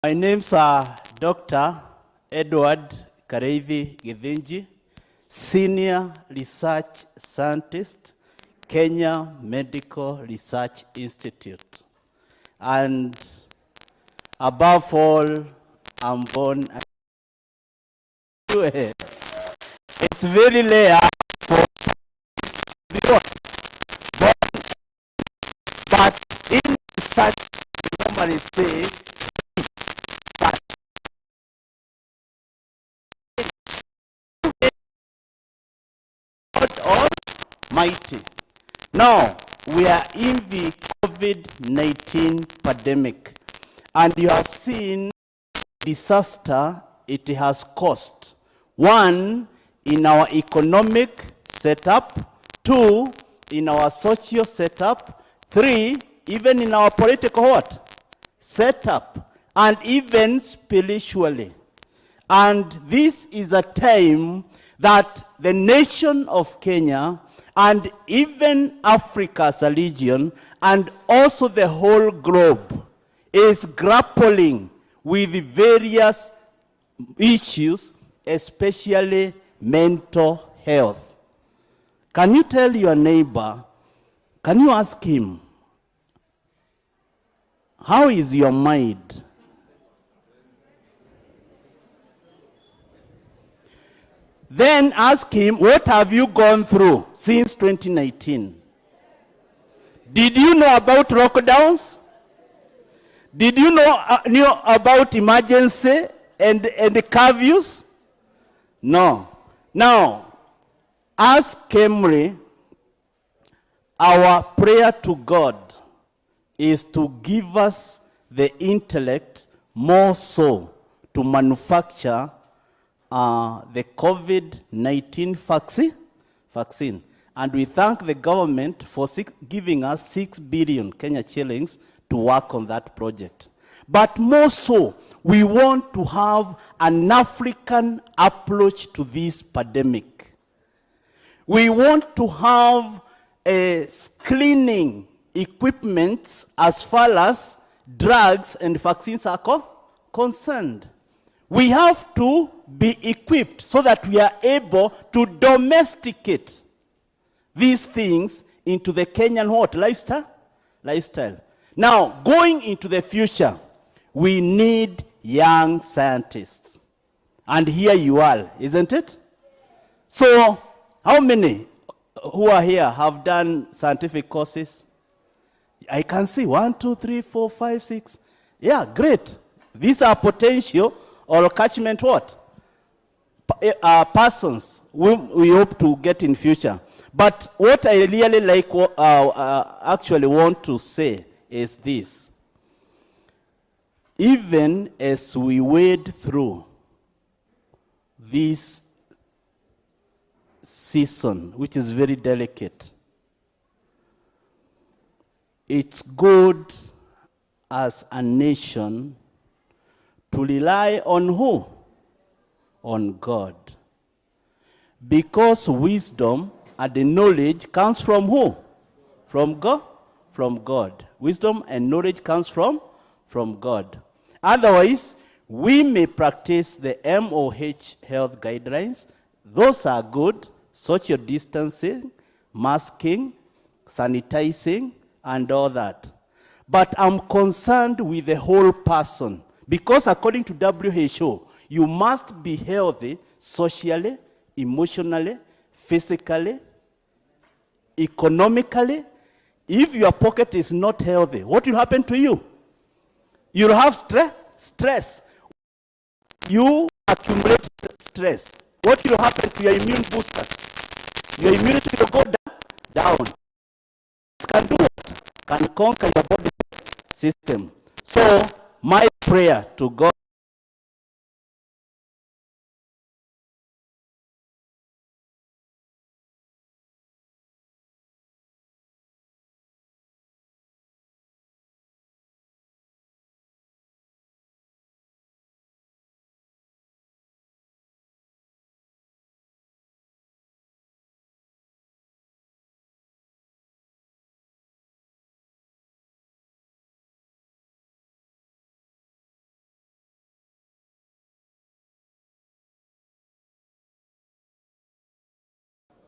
My name's Dr. Edward Kareithi Githinji, Senior Research Scientist, Kenya Medical Research Institute. And above all, I'm born. It's very rare for but in research, we normally say God Almighty. Now, we are in the COVID-19 pandemic, and you have seen disaster it has caused. One, in our economic setup. Two, in our social setup. Three, even in our political what? Setup. And even spiritually. And this is a time that the nation of Kenya and even Africa as a region and also the whole globe is grappling with various issues, especially mental health. Can you tell your neighbor, can you ask him, how is your mind? Then ask him, what have you gone through since 2019? Did you know about lockdowns? Did you know about emergency and the curfews? No. Now, as Kemri, our prayer to God is to give us the intellect more so to manufacture the COVID-19 vaccine. And we thank the government for giving us 6 billion Kenya shillings to work on that project. But more so, we want to have an African approach to this pandemic. We want to have a screening equipment as far as drugs and vaccines are concerned. We have to be equipped so that we are able to domesticate these things into the Kenyan what? Lifestyle. Now, going into the future, we need young scientists. And here you are, isn't it? So, how many who are here have done scientific courses? I can see 1, 2, 3, 4, 5, 6. Yeah, great. These are potential or catchment what? Persons we hope to get in future. But what I really like, actually want to say is this. Even as we wade through this season, which is very delicate, it's good as a nation to rely on who? On God. Because wisdom and the knowledge comes from who? From God? From God. Wisdom and knowledge comes from God. Otherwise, we may practice the MOH health guidelines. Those are good. Social distancing, masking, sanitizing, and all that. But I'm concerned with the whole person. Because according to WHO, you must be healthy socially, emotionally, physically, economically. If your pocket is not healthy, what will happen to you? You'll have stress. You accumulate stress. What will happen to your immune boosters? Your immunity will go down. Can do what? Can conquer your body system. So, my prayer to God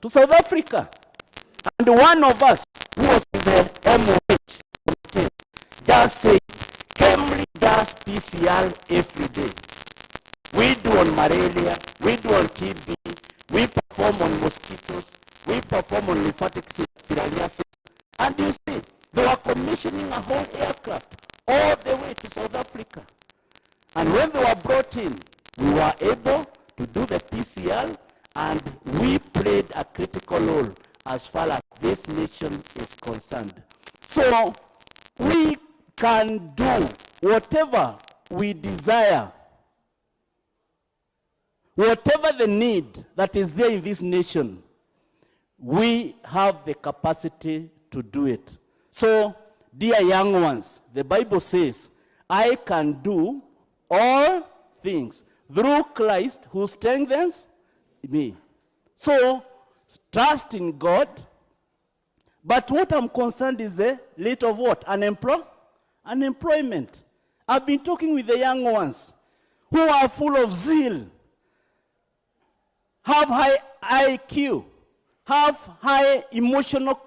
to South Africa. And one of us who was in the MOH committee just said, Communally does PCR every day. We do on malaria, we do on TB, we perform on mosquitoes, we perform on lymphatic filariasis. And you see, they were commissioning a whole aircraft all the way to South Africa. And when they were brought in, we were able to do the PCR, and we played a critical role as far as this nation is concerned. So we can do whatever we desire, whatever the need that is there in this nation, we have the capacity to do it. So, dear young ones, the Bible says, I can do all things through Christ who strengthens me. So, trust in God. But what I'm concerned is the rate of what? Unemployment. I've been talking with the young ones who are full of zeal, have high IQ, have high emotional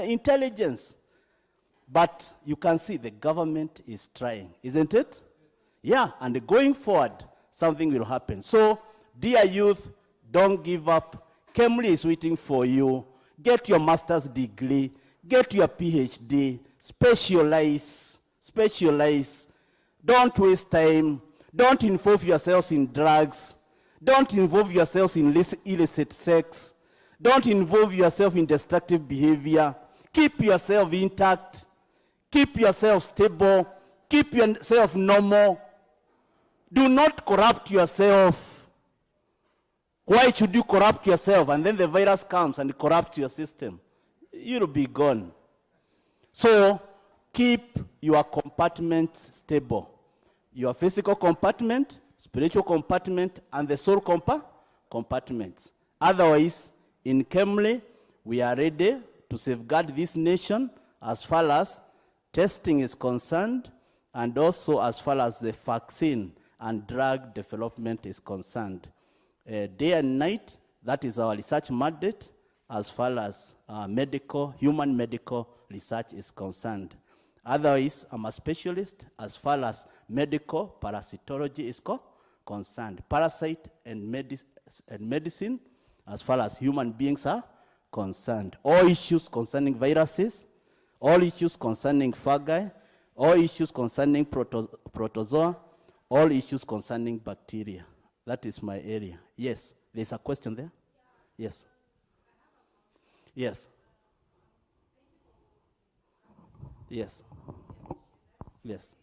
intelligence. But you can see the government is trying, isn't it? Yeah, and going forward, something will happen. So, dear youth, don't give up. Communally is waiting for you. Get your master's degree, get your PhD, specialize. Don't waste time. Don't involve yourselves in drugs. Don't involve yourselves in illicit sex. Don't involve yourself in destructive behavior. Keep yourself intact. Keep yourself stable. Keep yourself normal. Do not corrupt yourself. Why should you corrupt yourself? And then the virus comes and corrupts your system. You'll be gone. So, keep your compartment stable. Your physical compartment, spiritual compartment, and the soul compartments. Otherwise, in Communally, we are ready to safeguard this nation as far as testing is concerned, and also as far as the vaccine and drug development is concerned. Day and night, that is our research mandate as far as human medical research is concerned. Otherwise, I'm a specialist as far as medical parasitology is concerned. Parasite and medicine as far as human beings are concerned. All issues concerning viruses, all issues concerning fungi, all issues concerning protozoa, all issues concerning bacteria. That is my area. Yes, there's a question there? Yes. Yes. Yes. Yes.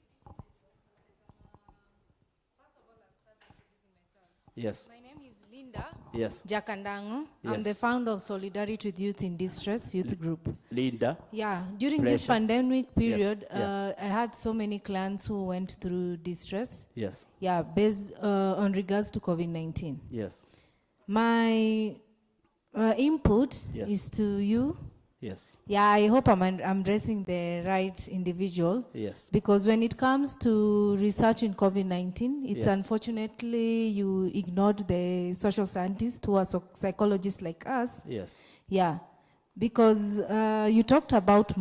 Yes. My name is Linda. Yes. Jakandango. Yes. I'm the founder of Solidarity with Youth in Distress Youth Group. Linda. Yeah, during Pleasure. this pandemic period, Yes. Yeah. I had so many clients who went through distress. Yes. Yeah, based on regards to COVID-19. Yes. My input Yes. is to you. Yes. Yeah, I hope I'm addressing the right individual. Yes. Because when it comes to research in COVID-19, it's Yes. unfortunately you ignored the social scientists who are psychologists like us. Yes. Yeah, because you talked about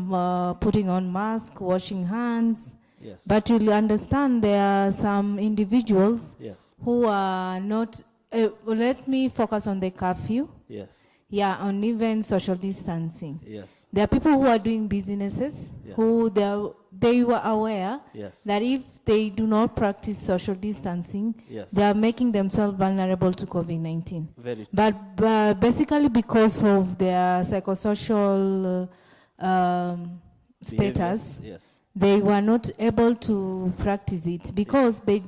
putting on mask, washing hands. Yes. But you'll understand there are some individuals Yes. who are not, let me focus on the curfew. Yes. Yeah, on even social distancing. Yes. There are people who are doing businesses Yes. who they were aware Yes. that if they do not practice social distancing, Yes. they are making themselves vulnerable to COVID-19. Very true. But basically because of their psychosocial status, Yes. they were not able to practice it because they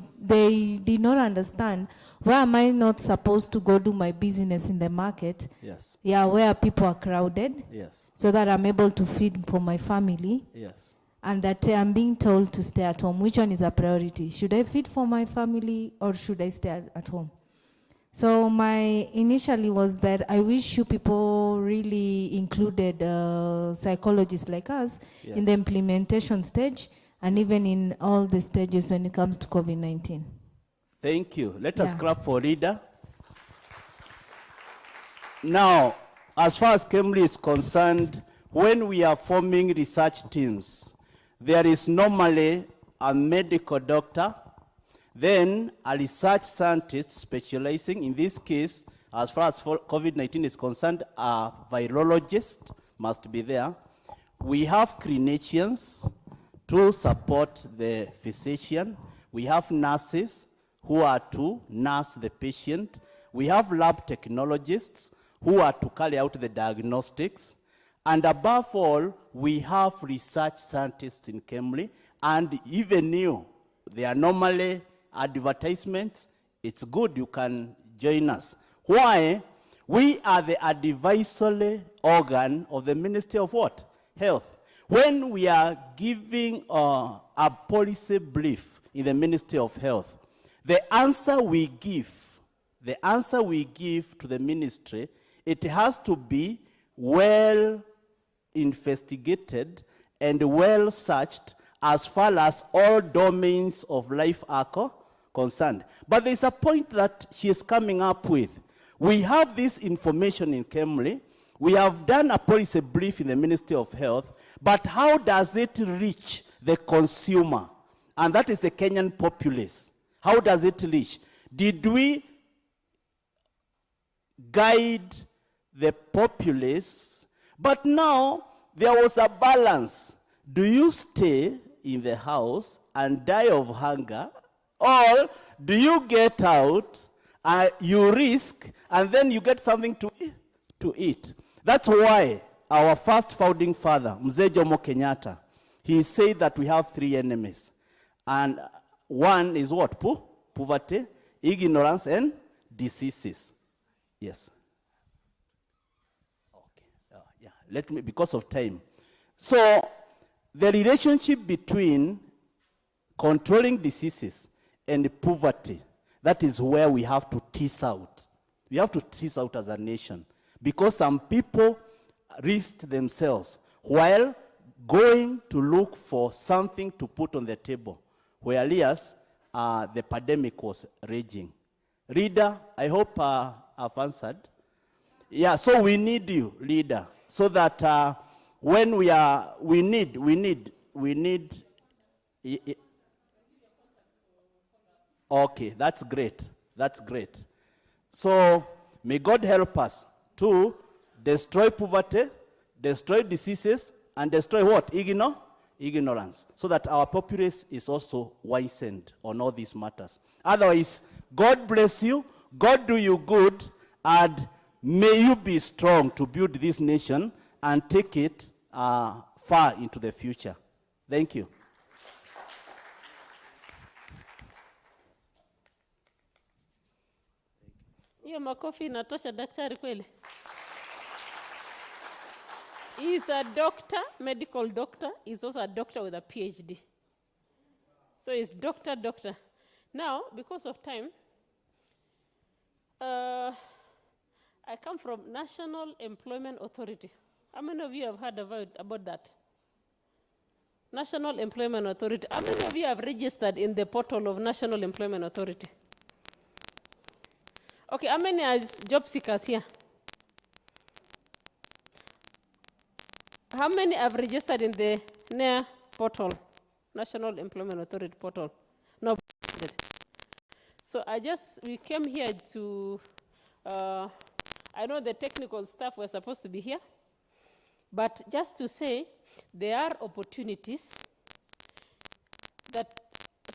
did not understand, why am I not supposed to go do my business in the market? Yes. Yeah, where people are crowded, Yes. so that I'm able to feed for my family, Yes. and that I'm being told to stay at home. Which one is a priority? Should I feed for my family or should I stay at home? So my initially was that I wish you people really included psychologists like us Yes. in the implementation stage and even in all the stages when it comes to COVID-19. Thank you. Let us Yeah. clap for Rida. Now, as far as Communally is concerned, when we are forming research teams, there is normally a medical doctor, then a research scientist specializing, in this case, as far as COVID-19 is concerned, a virologist must be there. We have clinicians to support the physician. We have nurses who are to nurse the patient. We have lab technologists who are to carry out the diagnostics. And above all, we have research scientists in Communally, and even you, they are normally advertisements. It's good you can join us. Why? We are the advisory organ of the Ministry of what? Health. When we are giving a policy brief in the Ministry of Health, the answer we give to the ministry, it has to be well investigated and well searched as far as all domains of life are concerned. But there's a point that she is coming up with. We have this information in Communally. We have done a policy brief in the Ministry of Health, but how does it reach the consumer? And that is the Kenyan populace. How does it reach? Did we guide the populace? But now there was a balance. Do you stay in the house and die of hunger, or do you get out, you risk, and then you get something to eat? That's why our first founding father, Mzee Jomo Kenyatta, he said that we have three enemies. And one is what? Poverty, ignorance, and diseases. Yes. Okay. Yeah. Let me, because of time. So, the relationship between controlling diseases and poverty, that is where we have to tease out. We have to tease out as a nation. Because some people risked themselves while going to look for something to put on the table, whereas the pandemic was raging. Reader, I hope I've answered. Yeah, so we need you, leader, so that when we need. Okay, that's great. That's great. So may God help us to destroy poverty, destroy diseases, and destroy what? Ignorance. So that our populace is also wizened on all these matters. Otherwise, God bless you, God do you good, and may you be strong to build this nation and take it far into the future. Thank you. Hiyo makofi inatosha daktari kweli. He is a doctor, medical doctor. He's also a doctor with a PhD. So he's doctor. Now, because of time, I come from National Employment Authority. How many of you have heard about that? National Employment Authority. How many of you have registered in the portal of National Employment Authority? Okay, how many are job seekers here? How many have registered in the NEA portal, National Employment Authority portal? No. So we came here to, I know the technical staff were supposed to be here, but just to say there are opportunities that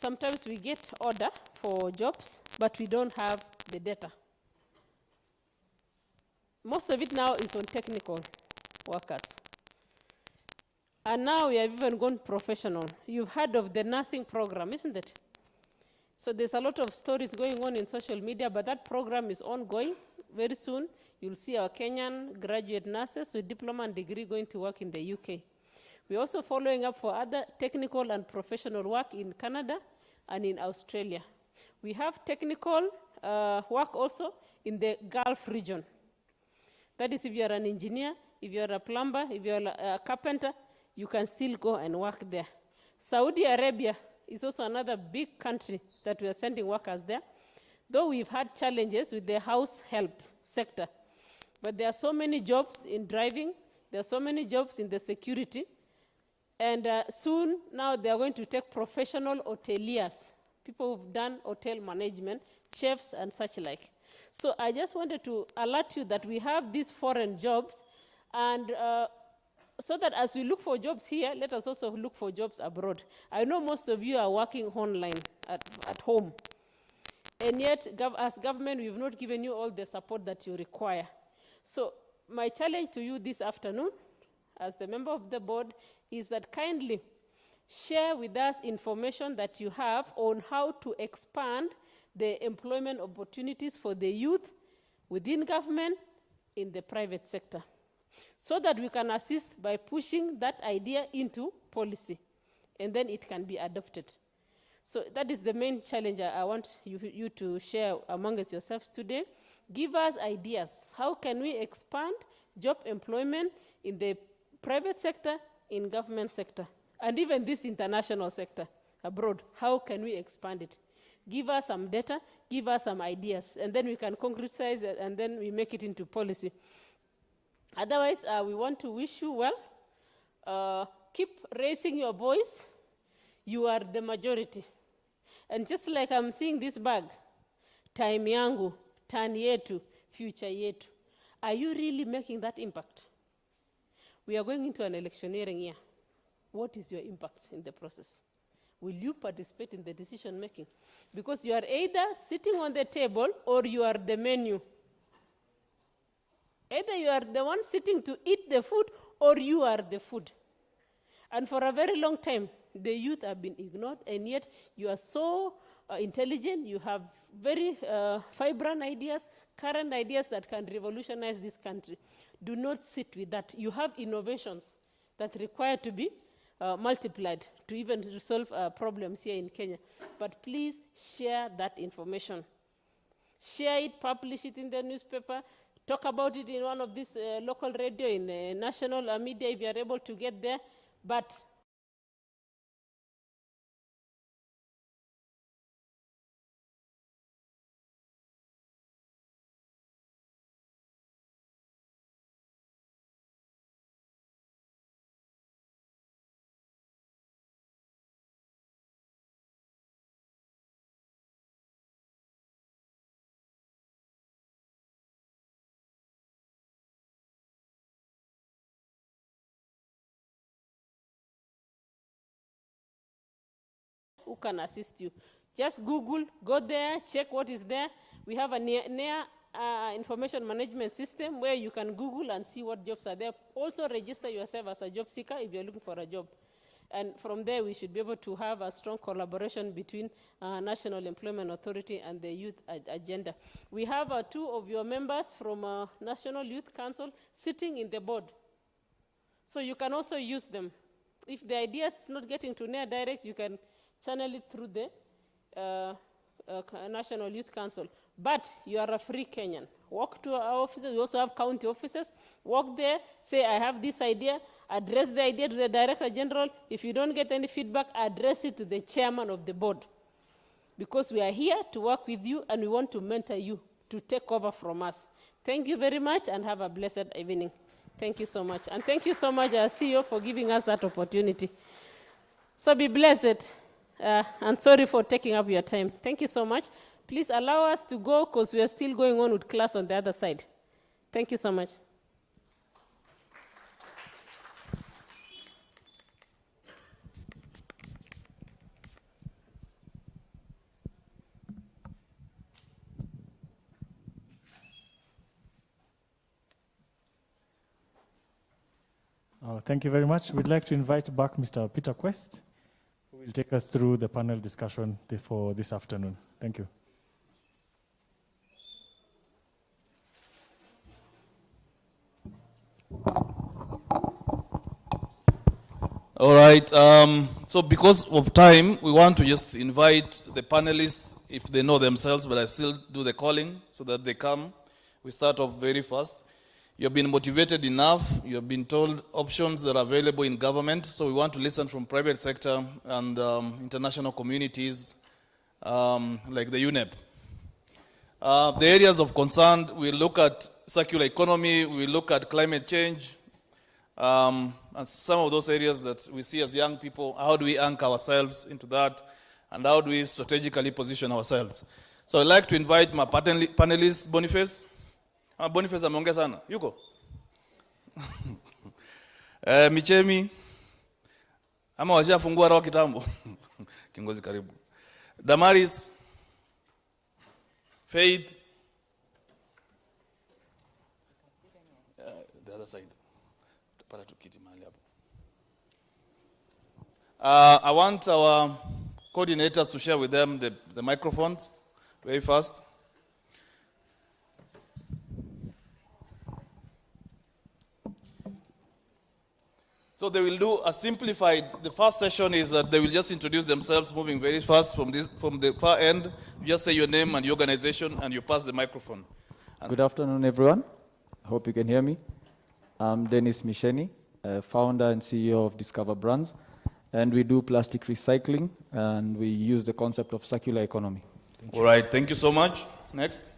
sometimes we get order for jobs, but we don't have the data. Most of it now is on technical workers. And now we have even gone professional. You've heard of the nursing program, isn't it? So there's a lot of stories going on in social media, but that program is ongoing. Very soon, you'll see our Kenyan graduate nurses with diploma and degree going to work in the UK. We're also following up for other technical and professional work in Canada and in Australia. We have technical work also in the Gulf region. That is, if you're an engineer, if you're a plumber, if you're a carpenter, you can still go and work there. Saudi Arabia is also another big country that we are sending workers there. Though we've had challenges with the house help sector, But there are so many jobs in driving, there are so many jobs in the security, and soon now they are going to take professional hoteliers, people who've done hotel management, chefs and such like. So I just wanted to alert you that we have these foreign jobs, and so that as we look for jobs here, let us also look for jobs abroad. I know most of you are working online at home, and yet as government, we've not given you all the support that you require. So my challenge to you this afternoon, as the member of the board, is that kindly share with us information that you have on how to expand the employment opportunities for the youth within government, in the private sector, so that we can assist by pushing that idea into policy, and then it can be adopted. So that is the main challenge I want you to share amongst yourselves today. Give us ideas. How can we expand job employment in the private sector, in government sector, and even this international sector abroad? How can we expand it? Give us some data, give us some ideas, and then we can concretize it, and then we make it into policy. Otherwise, we want to wish you well. Keep raising your voice. You are the majority. And just like I'm seeing this bag, time yangu, turn yetu, future yetu. Are you really making that impact? We are going into an electioneering year. What is your impact in the process? Will you participate in the decision making? Because you are either sitting on the table or you are the menu. Either you are the one sitting to eat the food or you are the food. And for a very long time, the youth have been ignored, and yet you are so intelligent, you have very vibrant ideas, current ideas that can revolutionize this country. Do not sit with that. You have innovations that require to be multiplied to even resolve problems here in Kenya. But please share that information. Share it, publish it in the newspaper, talk about it in one of these local radio, in national media if you are able to get there. But who can assist you? Just Google, go there, check what is there. We have a near information management system where you can Google and see what jobs are there. Also register yourself as a job seeker if you're looking for a job. And from there, we should be able to have a strong collaboration between National Employment Authority and the Youth Agenda. We have two of your members from National Youth Council sitting in the board. So you can also use them. If the idea is not getting to near direct, you can channel it through the National Youth Council. But you are a free Kenyan. Walk to our offices. We also have county offices. Walk there, say, I have this idea, address the idea to the Director General. If you don't get any feedback, address it to the chairman of the board. Because we are here to work with you, and we want to mentor you to take over from us. Thank you very much, and have a blessed evening. Thank you so much. And thank you so much, our CEO, for giving us that opportunity. So be blessed. And sorry for taking up your time. Thank you so much. Please allow us to go because we are still going on with class on the other side. Thank you so much. Thank you very much. We'd like to invite back Mr. Peter Quest, who will take us through the panel discussion for this afternoon. Thank you. All right. So because of time, we want to just invite the panelists, if they know themselves, but I still do the calling so that they come. We start off very fast. You have been motivated enough. You have been told options that are available in government. So we want to listen from private sector and international communities like the Unep. The areas of concern, we look at circular economy, we look at climate change, and some of those areas that we see as young people, how do we anchor ourselves into that, and how do we strategically position ourselves? So I'd like to invite my panelists, Boniface. Boniface ameongea sana. Yuko? Michemi. Ama washafungua roho kitambo. Kiongozi karibu. Damaris. Faith. The other side. I want our coordinators to share with them the microphones very fast. So they will do a simplified, the first session is that they will just introduce themselves moving very fast from the far end. You just say your name and your organization and you pass the microphone. Good afternoon, everyone. I hope you can hear me. I'm Dennis Misheni, founder and CEO of Discover Brands, and we do plastic recycling, and we use the concept of circular economy. All right, thank you so much. Next.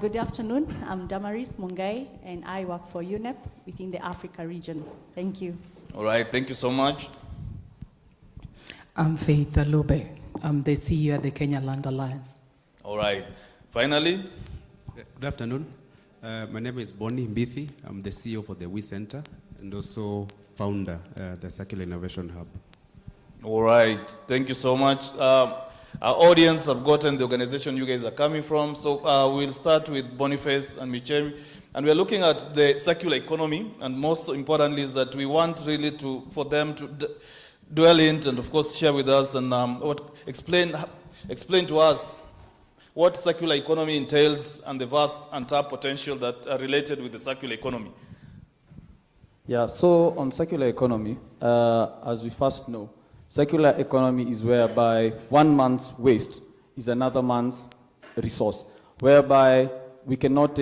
Good afternoon. I'm Damaris Mungai, and I work for Unep within the Africa region. Thank you. All right, thank you so much. I'm Faith Alube. I'm the CEO at the Kenya Land Alliance. All right. Finally. Good afternoon. My name is Bonnie Mbithi. I'm the CEO for the We Center and also founder the Circular Innovation Hub. All right. Thank you so much. Our audience have gotten the organization you guys are coming from. So we'll start with Boniface and Michem. And we're looking at the circular economy. And most importantly is that we want really for them to dwell in and of course share with us and explain to us what circular economy entails and the vast untapped potential that are related with the circular economy. Yeah, so on circular economy, as we first know, circular economy is whereby one man's waste is another man's resource, whereby we cannot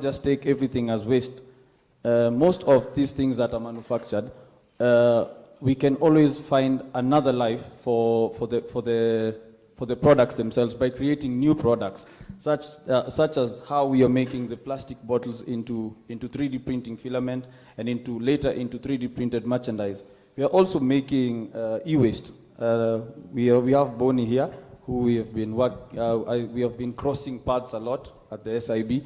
just take everything as waste. Most of these things that are manufactured, we can always find another life for the products themselves by creating new products, such as how we are making the plastic bottles into 3D printing filament and later into 3D printed merchandise. We are also making e-waste. We have Bonnie here, who we have been crossing paths a lot at the SIB,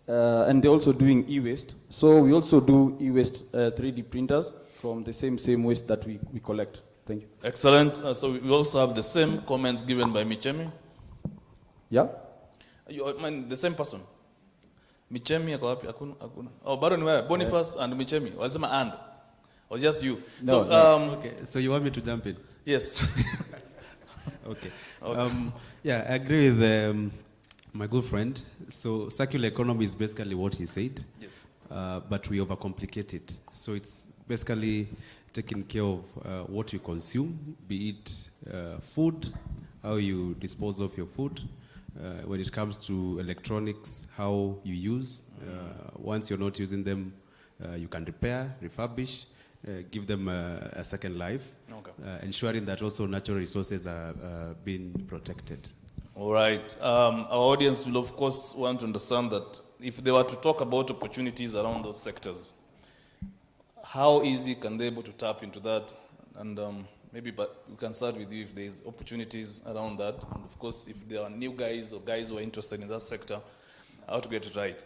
and they're also doing e-waste. So we also do e-waste 3D printers from the same waste that we collect. Thank you. Excellent. So we also have the same comments given by Michemi. Yeah? I mean, the same person. Michemi ako wapi? Hakuna. Oh, bado ni wewe. Boniface and Michemi. Walisema and. Or just you? No, so, okay, so you want me to jump in? Yes. Okay. Yeah, I agree with my good friend. So circular economy is basically what he said. Yes. But we overcomplicate it. So it's basically taking care of what you consume, be it food, how you dispose of your food. When it comes to electronics, how you use. Once you're not using them, you can repair, refurbish, give them a second life, okay. Ensuring that also natural resources are being protected. All right. Our audience will, of course, want to understand that if they were to talk about opportunities around those sectors, how easy can they be able to tap into that? And but we can start with you if there's opportunities around that. And of course, if there are new guys or guys who are interested in that sector, how to get it right.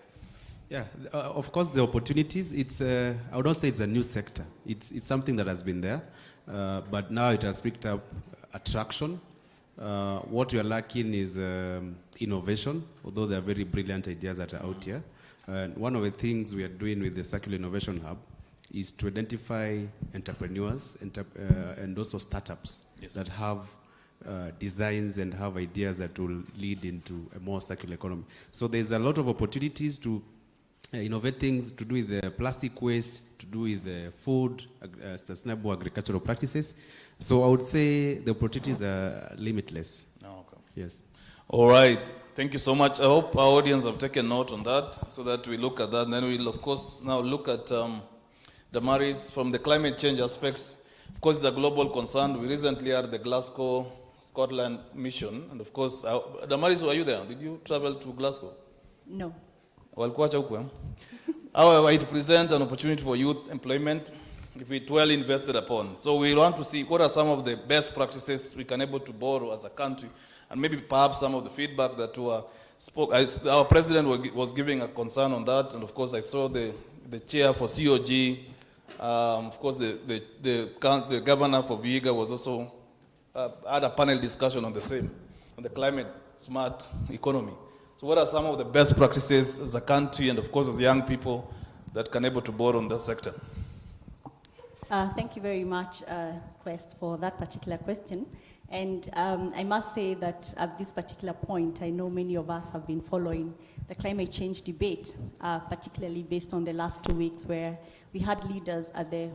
Yeah, of course, the opportunities, I would not say it's a new sector. It's something that has been there, but now it has picked up attraction. What we are lacking is innovation, although there are very brilliant ideas that are out here. And one of the things we are doing with the Circular Innovation Hub is to identify entrepreneurs and also startups, yes, that have designs and have ideas that will lead into a more circular economy. So there's a lot of opportunities to innovate things to do with the plastic waste, to do with the food, sustainable agricultural practices. So I would say the opportunities are limitless. Oh, okay. Yes. All right. Thank you so much. I hope our audience have taken note on that so that we look at that. And then we'll, of course, now look at Damaris from the climate change aspects. Of course, it's a global concern. We recently had the Glasgow, Scotland mission. And of course, Damaris, were you there? Did you travel to Glasgow? No. Walikuacha huku, eh? However, it presents an opportunity for youth employment if it's well invested upon. So we want to see what are some of the best practices we can able to borrow as a country, and maybe perhaps some of the feedback that were spoke. Our president was giving a concern on that, and of course I saw the chair for COG, of course the governor for Vihiga was also had a panel discussion on the same, on the climate smart economy. So what are some of the best practices as a country and of course as young people that can able to borrow on this sector? Thank you very much, Quest, for that particular question. And I must say that at this particular point, I know many of us have been following the climate change debate, particularly based on the last 2 weeks where we had leaders at the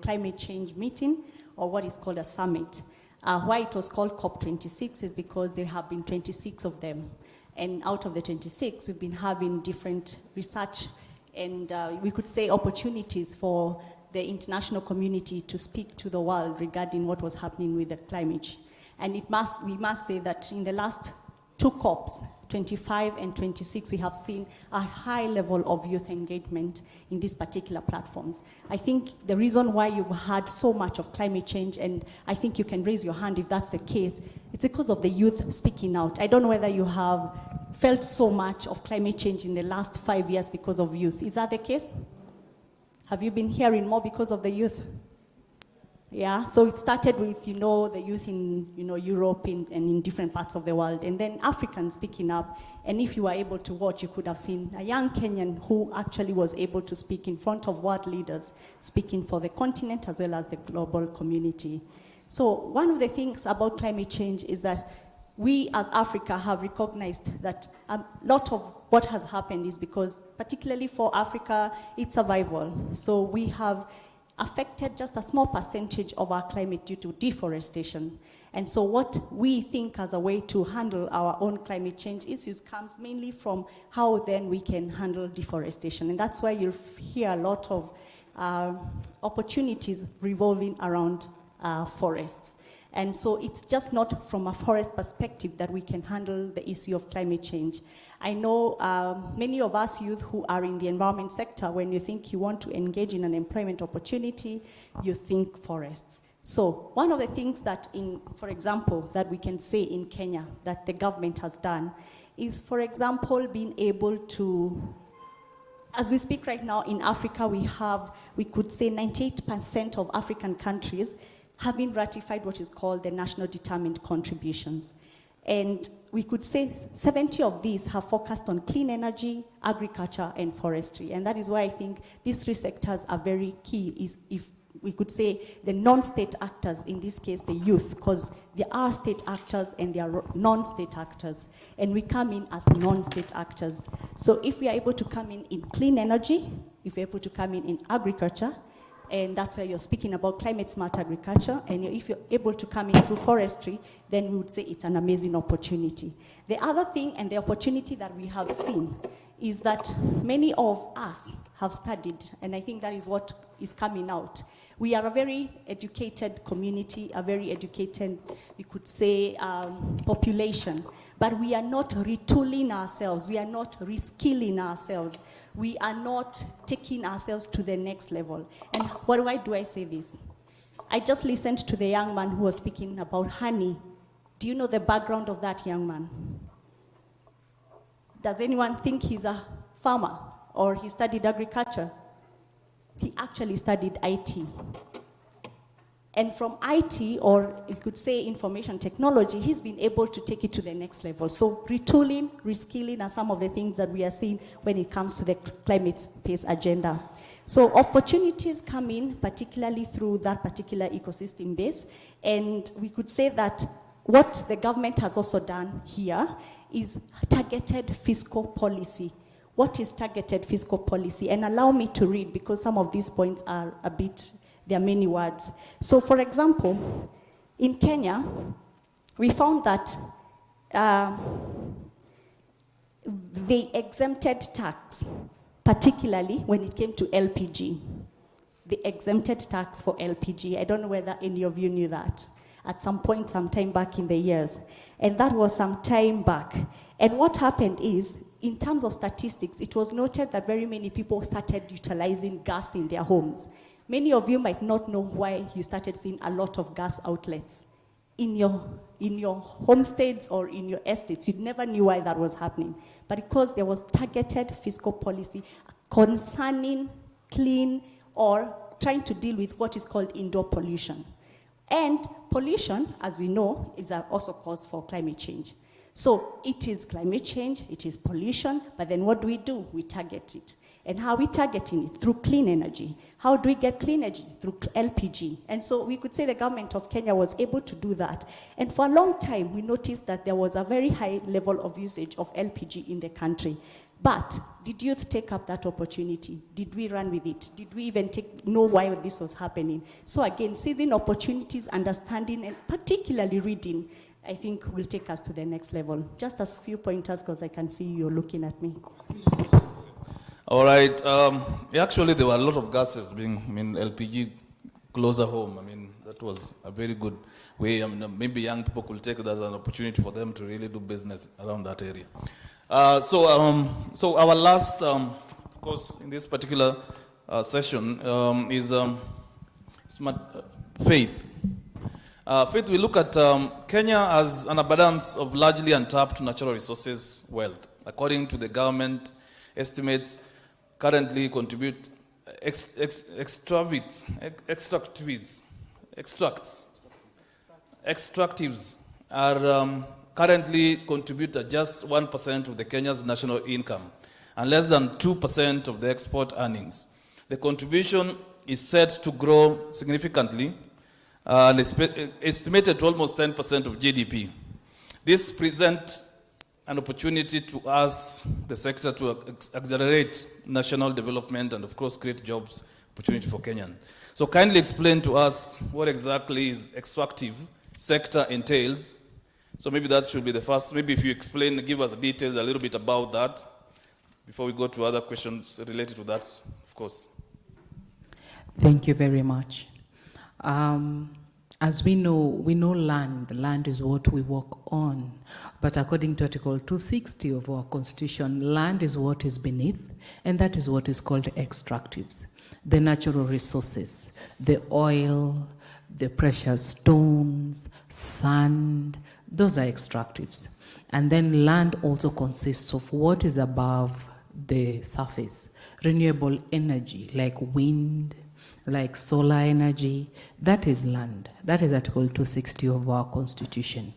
climate change meeting, or what is called a summit. Why it was called COP26 is because there have been 26 of them. And out of the 26, we've been having different research and we could say opportunities for the international community to speak to the world regarding what was happening with the climate. And we must say that in the last 2 COPs, 25 and 26, we have seen a high level of youth engagement in these particular platforms. I think the reason why you've had so much of climate change, and I think you can raise your hand if that's the case, it's because of the youth speaking out. I don't know whether you have felt so much of climate change in the last 5 years because of youth. Is that the case? Have you been hearing more because of the youth? Yeah, so it started with, the youth in, Europe and in different parts of the world, and then Africans picking up. And if you were able to watch, you could have seen a young Kenyan who actually was able to speak in front of world leaders, speaking for the continent as well as the global community. So one of the things about climate change is that we as Africa have recognized that a lot of what has happened is because, particularly for Africa, it's survival. So we have affected just a small percentage of our climate due to deforestation. And so what we think as a way to handle our own climate change issues comes mainly from how then we can handle deforestation. And that's why you'll hear a lot of opportunities revolving around forests. And so it's just not from a forest perspective that we can handle the issue of climate change. I know many of us youth who are in the environment sector, when you think you want to engage in an employment opportunity, you think forests. So one of the things that, for example, that we can say in Kenya that the government has done is, for example, being able to, as we speak right now in Africa, we could say 98% of African countries having ratified what is called the National Determined Contributions. And we could say 70 of these have focused on clean energy, agriculture, and forestry. And that is why I think these 3 sectors are very key, is if we could say the non-state actors, in this case the youth, because there are state actors and there are non-state actors. And we come in as non-state actors. So if we are able to come in clean energy, if we're able to come in agriculture, and that's where you're speaking about climate smart agriculture, and if you're able to come in through forestry, then we would say it's an amazing opportunity. The other thing and the opportunity that we have seen is that many of us have studied, and I think that is what is coming out. We are a very educated community, a very educated, we could say, population, but we are not retooling ourselves, we are not reskilling ourselves, we are not taking ourselves to the next level. And why do I say this? I just listened to the young man who was speaking about honey. Do you know the background of that young man? Does anyone think he's a farmer or he studied agriculture? He actually studied IT. And from IT, or you could say information technology, he's been able to take it to the next level. So retooling, reskilling are some of the things that we are seeing when it comes to the climate space agenda. So opportunities come in, particularly through that particular ecosystem base. And we could say that what the government has also done here is targeted fiscal policy. What is targeted fiscal policy? And allow me to read, because some of these points are there are many words. So for example, in Kenya, we found that the exempted tax, particularly when it came to LPG, the exempted tax for LPG, I don't know whether any of you knew that, at some point, some time back in the years. And that was some time back. And what happened is, in terms of statistics, it was noted that very many people started utilizing gas in their homes. Many of you might not know why you started seeing a lot of gas outlets in your homesteads or in your estates. You never knew why that was happening. But because there was targeted fiscal policy concerning clean or trying to deal with what is called indoor pollution. And pollution, as we know, is also cause for climate change. So it is climate change, it is pollution, but then what do? We target it. And how are we targeting it? Through clean energy. How do we get clean energy? Through LPG. And so we could say the government of Kenya was able to do that. And for a long time, we noticed that there was a very high level of usage of LPG in the country. But did youth take up that opportunity? Did we run with it? Did we even know why this was happening? So again, seizing opportunities, understanding, and particularly reading, I think will take us to the next level. Just as few pointers, because I can see you're looking at me. All right. Actually, there were a lot of gases being, LPG closer home. That was a very good way. Maybe young people could take it as an opportunity for them to really do business around that area. So our last, of course, in this particular session is faith. Faith, we look at Kenya as an abundance of largely untapped natural resources wealth. According to the government estimates, currently contribute extractives are currently contribute just 1% of the Kenya's national income and less than 2% of the export earnings. The contribution is set to grow significantly and estimated to almost 10% of GDP. This presents an opportunity to us, the sector, to accelerate national development and, of course, create jobs opportunity for Kenyans. So kindly explain to us what exactly is extractive sector entails. So maybe that should be the first. Maybe if you explain, give us details a little bit about that before we go to other questions related to that, of course. Thank you very much. As we know land is what we work on. But according to Article 260 of our Constitution, land is what is beneath, and that is what is called extractives. The natural resources, the oil, the precious stones, sand, those are extractives. And then land also consists of what is above the surface. Renewable energy, like wind, like solar energy, that is land. That is Article 260 of our Constitution.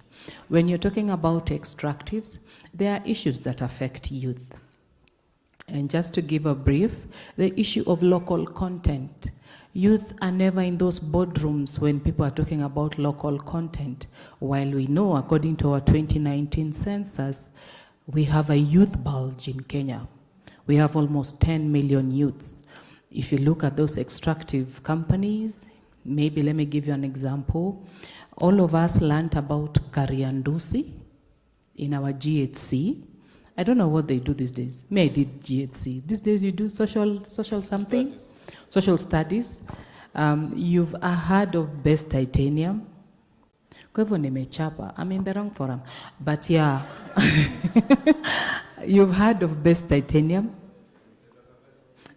When you're talking about extractives, there are issues that affect youth. And just to give a brief, the issue of local content. Youth are never in those boardrooms when people are talking about local content. While we know, according to our 2019 census, we have a youth bulge in Kenya. We have almost 10 million youths. If you look at those extractive companies, maybe let me give you an example. All of us learned about Kariandusi in our GHC. I don't know what they do these days. May I did GHC. These days you do social something? Studies. Social studies. You've heard of best titanium. I'm in the wrong forum. But yeah, you've heard of best titanium.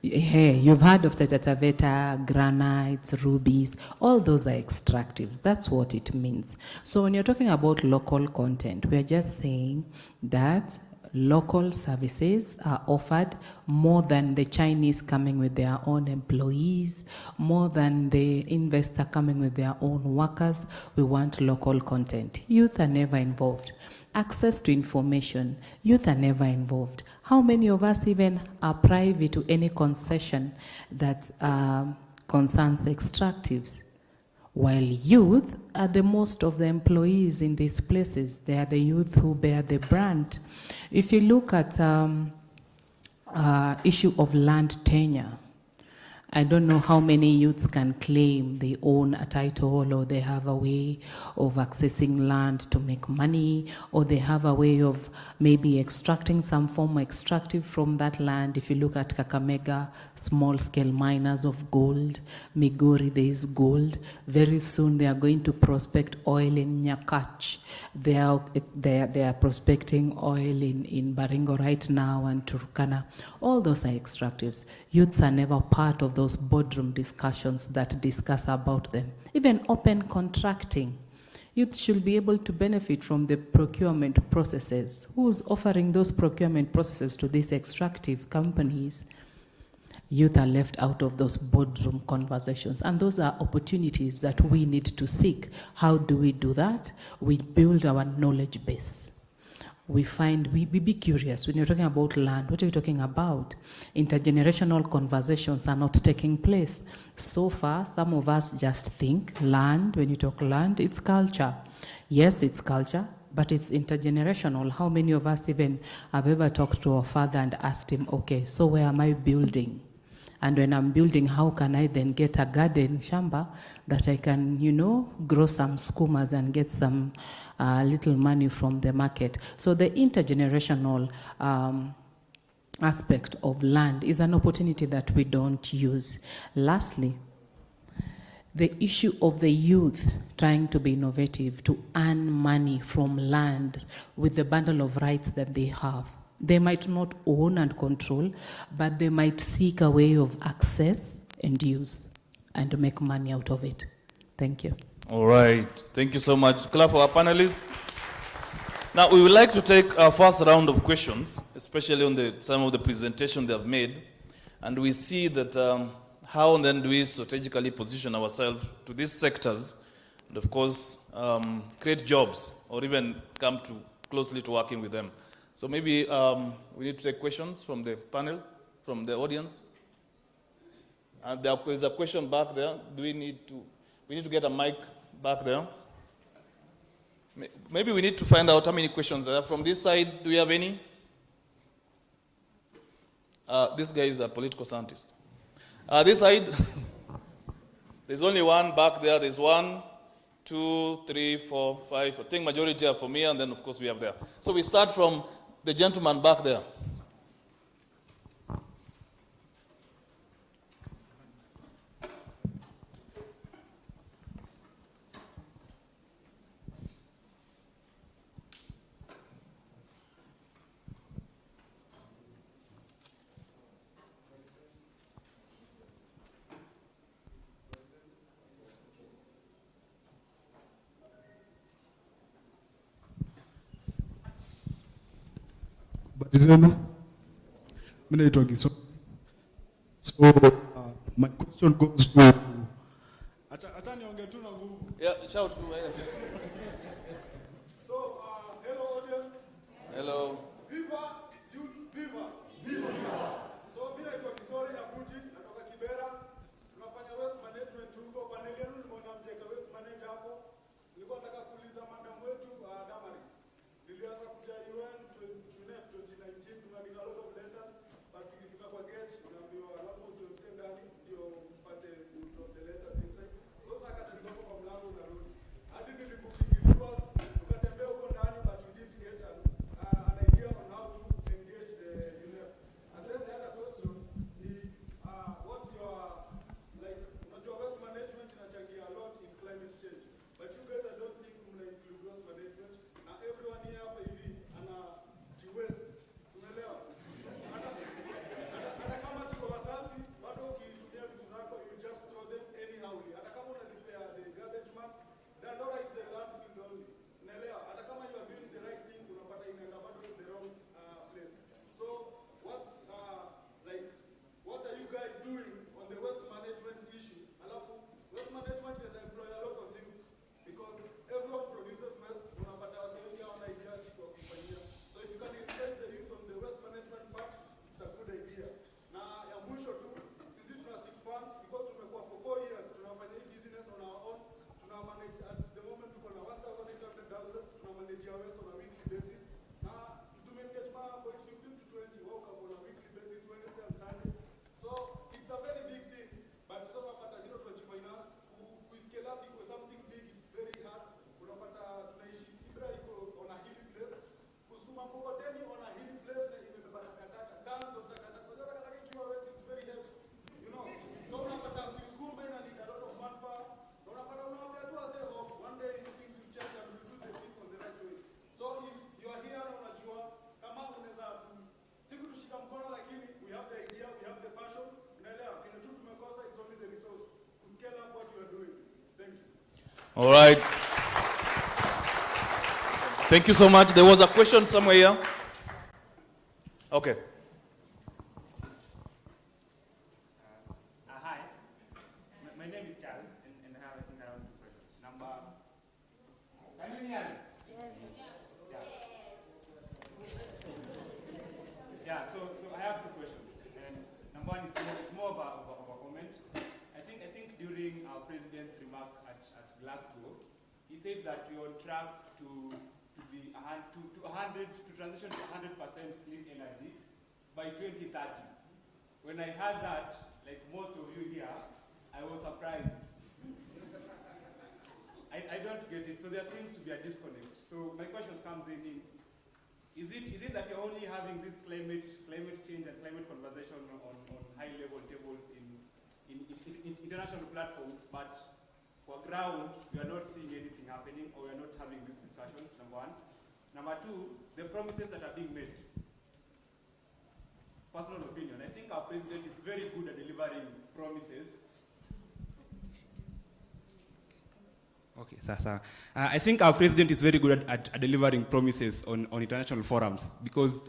Hey, you've heard of Tatataveta, granites, rubies, all those are extractives. That's what it means. So when you're talking about local content, we're just saying that local services are offered more than the Chinese coming with their own employees, more than the investor coming with their own workers. We want local content. Youth are never involved. Access to information, youth are never involved. How many of us even are privy to any concession that concerns extractives? While youth are the most of the employees in these places. They are the youth who bear the brand. If you look at issue of land tenure, I don't know how many youths can claim they own a title or they have a way of accessing land to make money, or they have a way of maybe extracting some form of extractive from that land. If you look at Kakamega, small-scale miners of gold, Migori, there is gold. Very soon they are going to prospect oil in Nyakach. They are prospecting oil in Baringo right now and Turkana. All those are extractives. Youths are never part of those boardroom discussions that discuss about them. Even open contracting. Youth should be able to benefit from the procurement processes. Who's offering those procurement processes to these extractive companies? Youth are left out of those boardroom conversations. And those are opportunities that we need to seek. How do we do that? We build our knowledge base. We be curious. When you're talking about land, what are you talking about? Intergenerational conversations are not taking place. So far, some of us just think land, when you talk land, it's culture. Yes, it's culture, but it's intergenerational. How many of us even have ever talked to our father and asked him, okay, so where am I building? And when I'm building, how can I then get a garden, shamba, that I can, grow some skumas and get some little money from the market? So the intergenerational aspect of land is an opportunity that we don't use. Lastly, the issue of the youth trying to be innovative, to earn money from land with the bundle of rights that they have. They might not own and control, but they might seek a way of access and use and make money out of it. Thank you. All right. Thank you so much. Clap for our panelists. Now, we would like to take our first round of questions, especially on some of the presentation they have made. And we see that how then do we strategically position ourselves to these sectors and, of course, create jobs or even come closely to working with them. So maybe we need to take questions from the panel, from the audience. And there is a question back there. We need to get a mic back there. Maybe we need to find out how many questions there are. From this side, do we have any? This guy is a political scientist. This side, there's only one back there. There's 1, 2, 3, 4, 5. I think majority are from here, and then, of course, we have there. So we start from the gentleman back there. Zenu, mimi naitwa Giso. So my question goes to acha niongee tu na nguvu. Yeah, shout to So hello audience. Hello. Viva youth, viva. Viva. So mimi naitwa Gisori Abuji, natoka Kibera. Tunafanya waste management huko. Panel yenu nimeona mjeka waste manager hapo. Nilikuwa nataka kuuliza madam wetu Damaris. Nilianza kuja UN Unep 2019, tumeandika a lot of letters, but tukifika kwa gate tunaambiwa lazima utuonse ndani ndio mpate drop the letters inside. So sasa kata nilikuwa kwa mlango unarudi. Hadi nilipo All right. Thank you so much. There was a question somewhere here. Okay. Hi, my name is Charles, and I have two questions. Can you hear me? Yes. Yeah, so I have two questions. And number one, it's more of a comment. I think during our president's remark at Glasgow, he said that we're on track to transition to 100% clean energy by 2030. When I heard that, like most of you here, I was surprised. I don't get it. So there seems to be a disconnect. So my question comes in, is it that you're only having this climate change and climate conversation on high level tables in international platforms, but for ground, we are not seeing anything happening, or we are not having these discussions, number one. Number two, the promises that are being made. Personal opinion, I think our president is very good at delivering promises. Okay, Sasa. I think our president is very good at delivering promises on international forums, because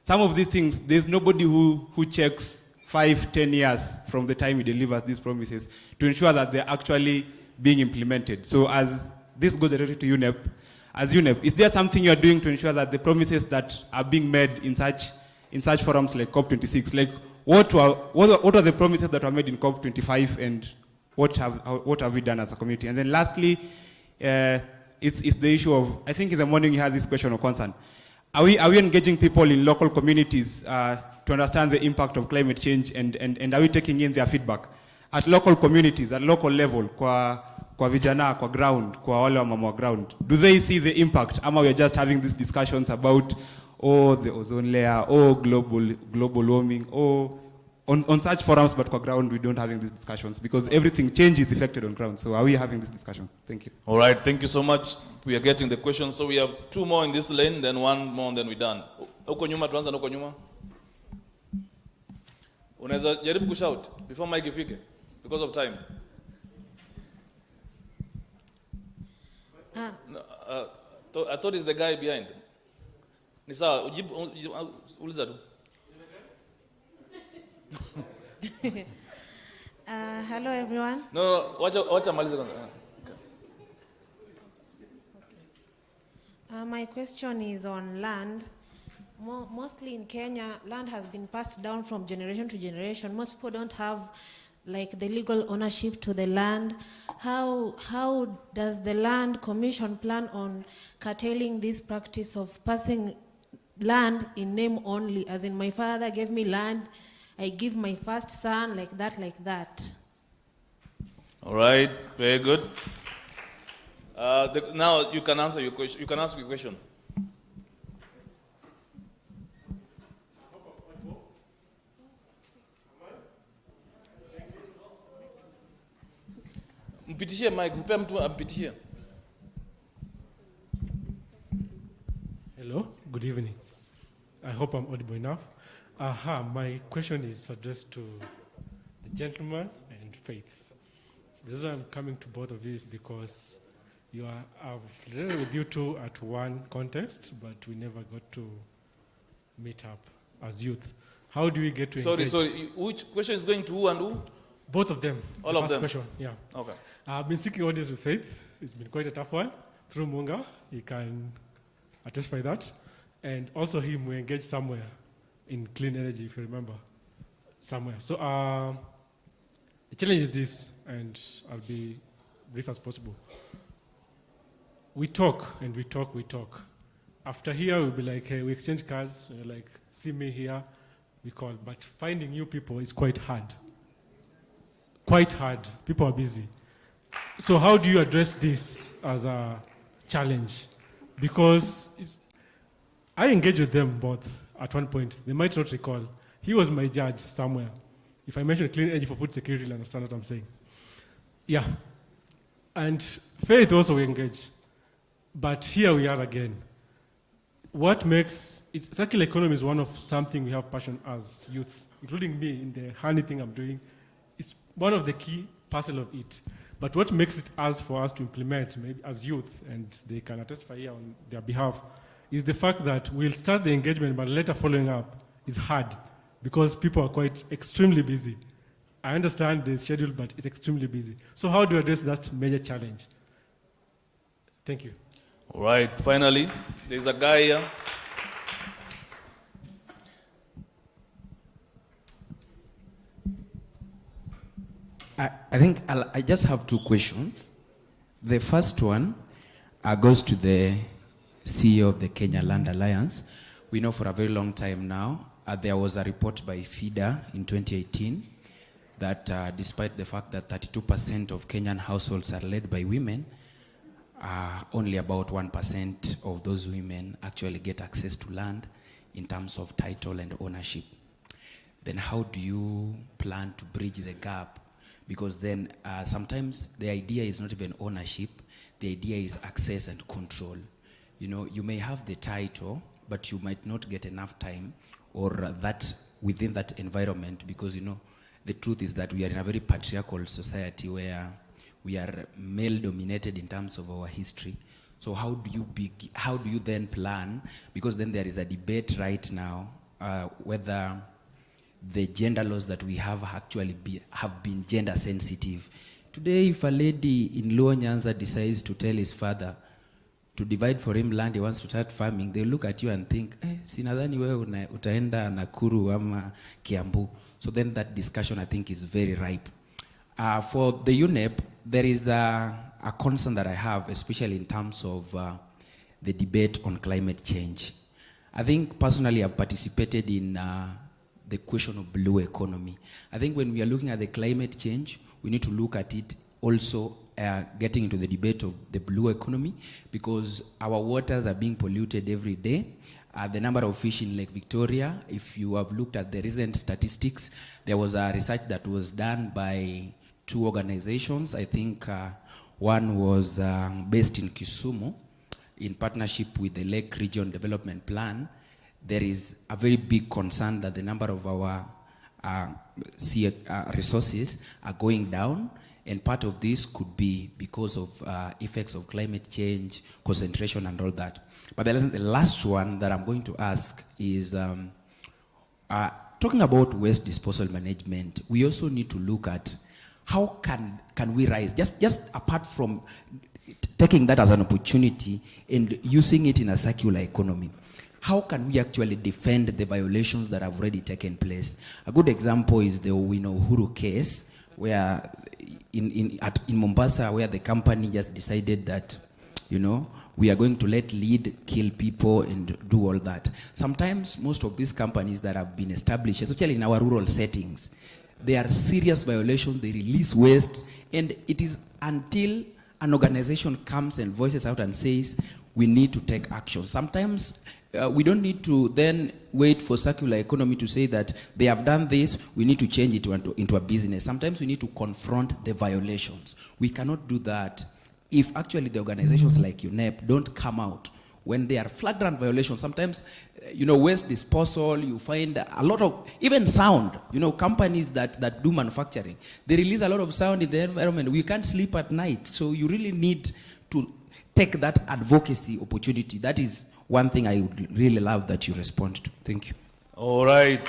some of these things, there's nobody who checks 5-10 years from the time he delivers these promises to ensure that they're actually being implemented. So as this goes directly to Unep, as Unep, is there something you're doing to ensure that the promises that are being made in such forums like COP26, like what are the promises that were made in COP25, and what have we done as a community? And then lastly, it's the issue of, I think in the morning you had this question of concern. Are we engaging people in local communities to understand the impact of climate change, and are we taking in their feedback at local communities, at local level, kwa vijana, kwa ground, kwa wale wa mama wa ground? Do they see the impact? Ama we are just having these discussions about, the ozone layer, global warming, on such forums, but kwa ground we don't having these discussions, because everything change is affected on ground. So are we having these discussions? Thank you. All right, thank you so much. We are getting the questions. So we have two more in this lane, then one more, and then we're done. Uko nyuma, tuanza na uko nyuma. Unaweza jaribu kushout before mic ifike, because of time. I thought it's the guy behind. Ni sawa, uliza tu. Hello everyone. No, wacha maliza kwanza. My question is on land. Mostly in Kenya, land has been passed down from generation to generation. Most people don't have like the legal ownership to the land. How does the Land Commission plan on curtailing this practice of passing land in name only? As in, my father gave me land, I give my first son, like that. All right, very good. Now you can answer your question. You can ask your question. Mpitishie mic, mpe mtu ampitishie. Hello, good evening. I hope I'm audible enough. My question is addressed to the gentleman and Faith. The reason I'm coming to both of you is because I've read with you two at one contest, but we never got to meet up as youth. How do we get to engage? Sorry, which question is going to who and who? Both of them. All of them? Question, yeah. Okay. I've been seeking audience with Faith. It's been quite a tough one. Through Munga, he can attest by that. And also him, we engaged somewhere in clean energy, if you remember, somewhere. So the challenge is this, and I'll be brief as possible. We talk, and we talk. After here, we'll be like, hey, we exchange cards, like, see me here, we call. But finding new people is quite hard. Quite hard. People are busy. So how do you address this as a challenge? Because I engaged with them both at one point. They might not recall. He was my judge somewhere. If I mention clean energy for food security, you'll understand what I'm saying. Yeah. And Faith also we engage. But here we are again. What makes circular economy is one of something we have passion as youths, including me in the honey thing I'm doing. It's one of the key parcel of it. But what makes it for us to implement, maybe as youth, and they can testify here on their behalf, is the fact that we'll start the engagement, but later following up is hard because people are quite extremely busy. I understand the schedule, but it's extremely busy. So how do you address that major challenge? Thank you. All right, finally, there's a guy here. I think I just have two questions. The first one goes to the CEO of the Kenya Land Alliance. We know for a very long time now, there was a report by FIDA in 2018 that despite the fact that 32% of Kenyan households are led by women, only about 1% of those women actually get access to land in terms of title and ownership. Then how do you plan to bridge the gap? Because then sometimes the idea is not even ownership, the idea is access and control. You know, you may have the title, but you might not get enough time or that within that environment, because you know, the truth is that we are in a very patriarchal society where we are male dominated in terms of our history. So how do you then plan? Because then there is a debate right now whether the gender laws that we have actually have been gender sensitive. Today, if a lady in Luo Nyanza decides to tell his father to divide for him land he wants to start farming, they look at you and think, sinadhani wewe utaenda Nakuru ama Kiambu. So then that discussion I think is very ripe. For the Unep, there is a concern that I have, especially in terms of the debate on climate change. I think personally I've participated in the question of blue economy. I think when we are looking at the climate change, we need to look at it also getting into the debate of the blue economy, because our waters are being polluted every day. The number of fish in Lake Victoria, if you have looked at the recent statistics, there was a research that was done by two organizations. I think one was based in Kisumu in partnership with the Lake Region Development Plan. There is a very big concern that the number of our sea resources are going down, and part of this could be because of effects of climate change, concentration and all that. But the last one that I'm going to ask is, talking about waste disposal management, we also need to look at how can we rise, just apart from taking that as an opportunity and using it in a circular economy. How can we actually defend the violations that have already taken place? A good example is the Uhuru case, where in Mombasa, where the company just decided that, you know, we are going to let lead kill people and do all that. Sometimes most of these companies that have been established, especially in our rural settings, they are serious violations, they release waste, and it is until an organization comes and voices out and says, we need to take action. Sometimes we don't need to then wait for circular economy to say that they have done this, we need to change it into a business. Sometimes we need to confront the violations. We cannot do that if actually the organizations like Unep don't come out when there are flagrant violations. Sometimes, you know, waste disposal, you find a lot of, even sound, you know, companies that do manufacturing, they release a lot of sound in the environment. We can't sleep at night. So you really need to take that advocacy opportunity. That is one thing I would really love that you respond to. Thank you. All right.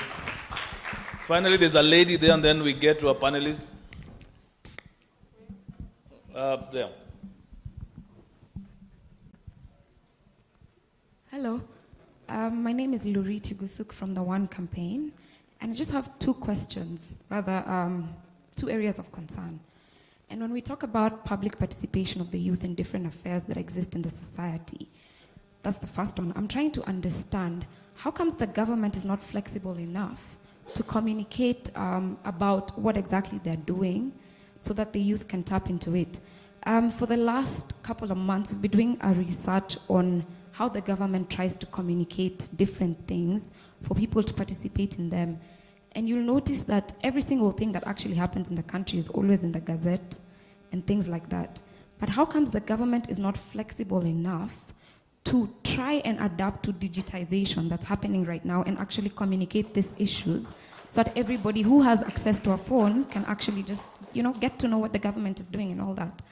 Finally, there's a lady there, and then we get to our panelists. There. Hello. My name is Luri Tigusuk from the One Campaign, and I just have two questions, rather two areas of concern. And when we talk about public participation of the youth in different affairs that exist in the society, that's the first one. I'm trying to understand, how comes the government is not flexible enough to communicate about what exactly they're doing so that the youth can tap into it? For the last couple of months, we've been doing a research on how the government tries to communicate different things for people to participate in them. And you'll notice that every single thing that actually happens in the country is always in the Gazette and things like that. But how comes the government is not flexible enough to try and adapt to digitization that's happening right now and actually communicate these issues so that everybody who has access to a phone can actually just get to know what the government is doing and all that.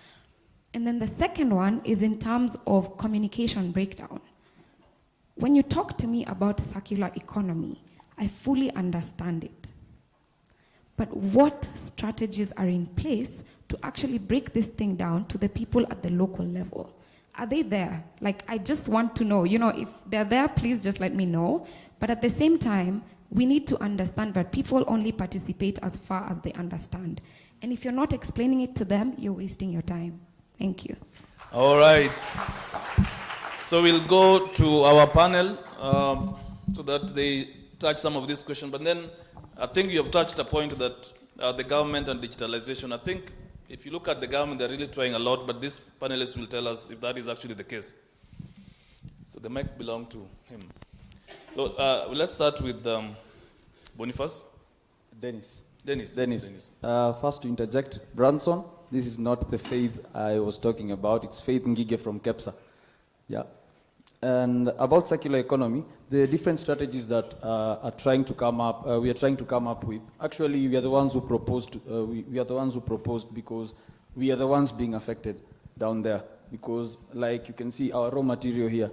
And then the second one is in terms of communication breakdown. When you talk to me about circular economy, I fully understand it. But what strategies are in place to actually break this thing down to the people at the local level? Are they there? Like, I just want to know, if they're there, please just let me know. But at the same time, we need to understand that people only participate as far as they understand. And if you're not explaining it to them, you're wasting your time. Thank you. All right. So we'll go to our panel so that they touch some of these questions. But then I think you have touched a point that the government and digitalization, I think if you look at the government, they're really trying a lot, but this panelist will tell us if that is actually the case. So the mic belongs to him. So let's start with Boniface. Dennis. Dennis. First to interject, Branson, this is not the Faith I was talking about. It's Faith Ngige from KEPSA. Yeah. And about circular economy, the different strategies that are trying to come up, we are trying to come up with. Actually, we are the ones who proposed. We are the ones who proposed because we are the ones being affected down there. Because, like you can see, our raw material here,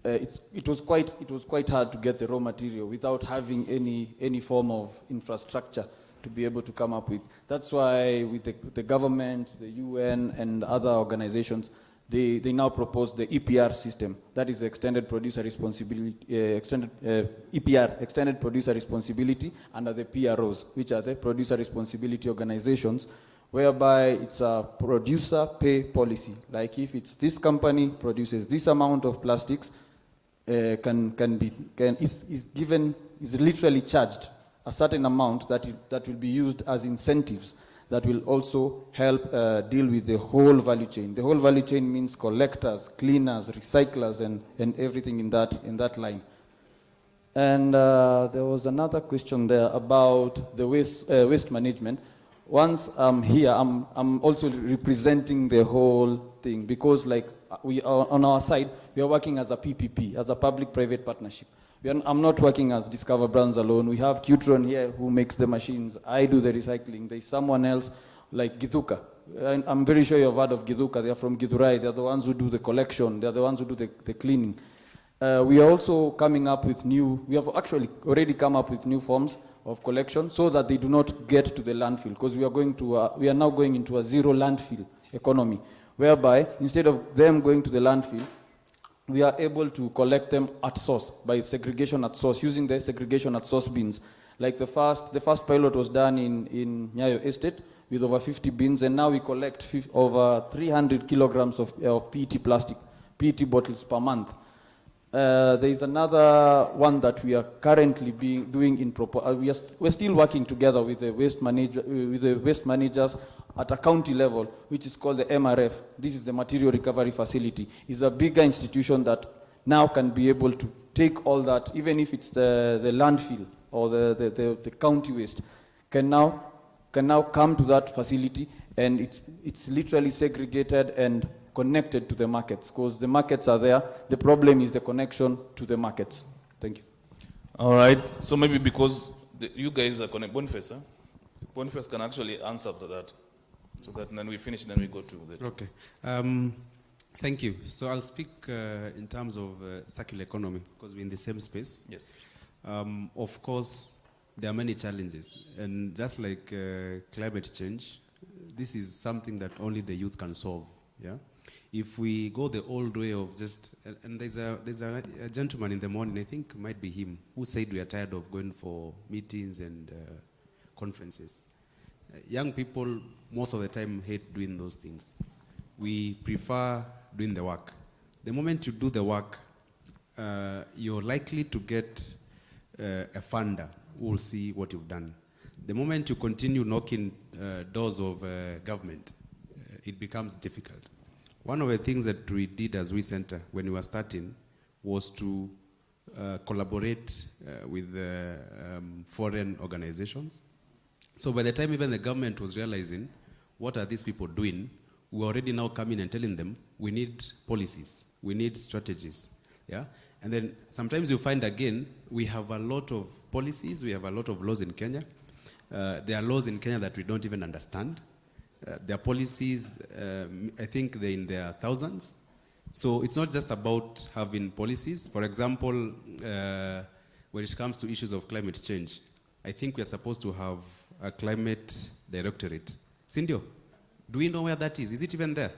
it was quite hard to get the raw material without having any form of infrastructure to be able to come up with. That's why with the government, the UN, and other organizations, they now propose the EPR system. That is the Extended Producer Responsibility, EPR, Extended Producer Responsibility, under the PROs, which are the Producer Responsibility Organizations, whereby it's a producer pay policy. Like if it's this company produces this amount of plastics, is literally charged a certain amount that will be used as incentives that will also help deal with the whole value chain. The whole value chain means collectors, cleaners, recyclers, and everything in that line. And there was another question there about the waste management. Once I'm here, I'm also representing the whole thing because, like, we are on our side, we are working as a PPP, as a public-private partnership. I'm not working as Discover Brands alone. We have Qtron here who makes the machines. I do the recycling. There's someone else like Githuka. I'm very sure you've heard of Githuka. They're from Githurai. They're the ones who do the collection. They're the ones who do the cleaning. We are also coming up with we have actually already come up with new forms of collection so that they do not get to the landfill, because we are now going into a zero landfill economy, whereby instead of them going to the landfill, we are able to collect them at source by segregation at source, using the segregation at source bins. Like the first pilot was done in Nyayo Estate with over 50 bins, and now we collect over 300 kilograms of PET plastic, PET bottles per month. There is another one that we are currently doing in we're still working together with the waste managers at a county level, which is called the MRF. This is the Material Recovery Facility. It's a bigger institution that now can be able to take all that, even if it's the landfill or the county waste, can now come to that facility, and it's literally segregated and connected to the markets, because the markets are there. The problem is the connection to the markets. Thank you. All right. So maybe because you guys are connected, Boniface, huh? Boniface can actually answer to that. So that then we finish, then we go to the... Okay. Thank you. So I'll speak in terms of circular economy, because we're in the same space. Yes. Of course, there are many challenges. And just like climate change, this is something that only the youth can solve. Yeah. If we go the old way of just, and there's a gentleman in the morning, I think it might be him, who said we are tired of going for meetings and conferences. Young people, most of the time, hate doing those things. We prefer doing the work. The moment you do the work, you're likely to get a funder who will see what you've done. The moment you continue knocking doors of government, it becomes difficult. One of the things that we did as We Center when we were starting was to collaborate with foreign organizations. So by the time even the government was realizing, what are these people doing, we already now coming and telling them, we need policies, we need strategies. Yeah? And then sometimes you find again, we have a lot of policies, we have a lot of laws in Kenya. There are laws in Kenya that we don't even understand. Their policies, I think they're in their thousands. So it's not just about having policies. For example, when it comes to issues of climate change, I think we're supposed to have a climate directorate. Cindio, do we know where that is? Is it even there?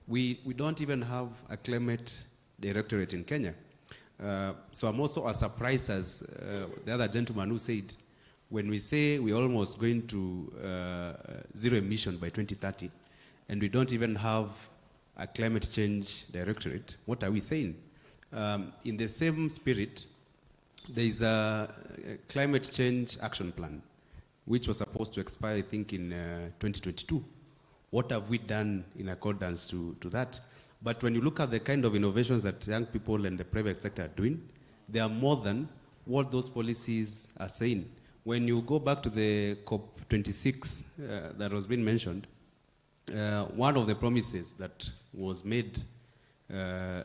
We don't even have a climate directorate in Kenya. So I'm also as surprised as the other gentleman who said, when we say we're almost going to zero emission by 2030, and we don't even have a climate change directorate, what are we saying? In the same spirit, there is a climate change action plan, which was supposed to expire, I think, in 2022. What have we done in accordance to that? But when you look at the kind of innovations that young people and the private sector are doing, they are more than what those policies are saying. When you go back to the COP26 that was being mentioned, one of the promises that was made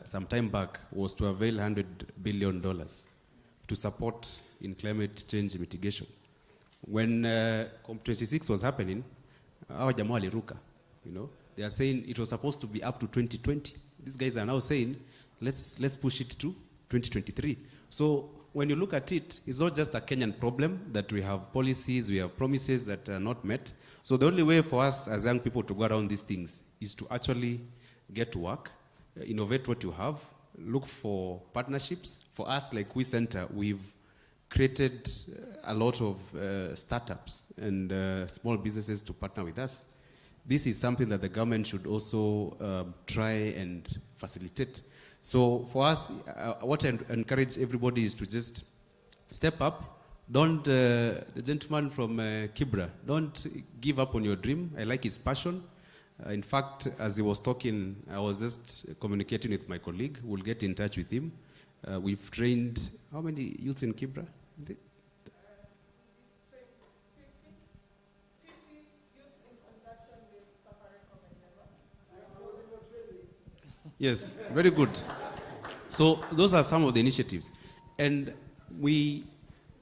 some time back was to avail $100 billion to support in climate change mitigation. When COP26 was happening, our jamaa waliruka, you know, they are saying it was supposed to be up to 2020. These guys are now saying, let's push it to 2023. So when you look at it, it's not just a Kenyan problem that we have policies, we have promises that are not met. So the only way for us as young people to go around these things is to actually get to work, innovate what you have, look for partnerships. For us, like We Center, we've created a lot of startups and small businesses to partner with us. This is something that the government should also try and facilitate. So for us, what I encourage everybody is to just step up. Don't, the gentleman from Kibra, don't give up on your dream. I like his passion. In fact, as he was talking, I was just communicating with my colleague. We'll get in touch with him. We've trained, how many youth in Kibra? Yes, very good. So those are some of the initiatives. And we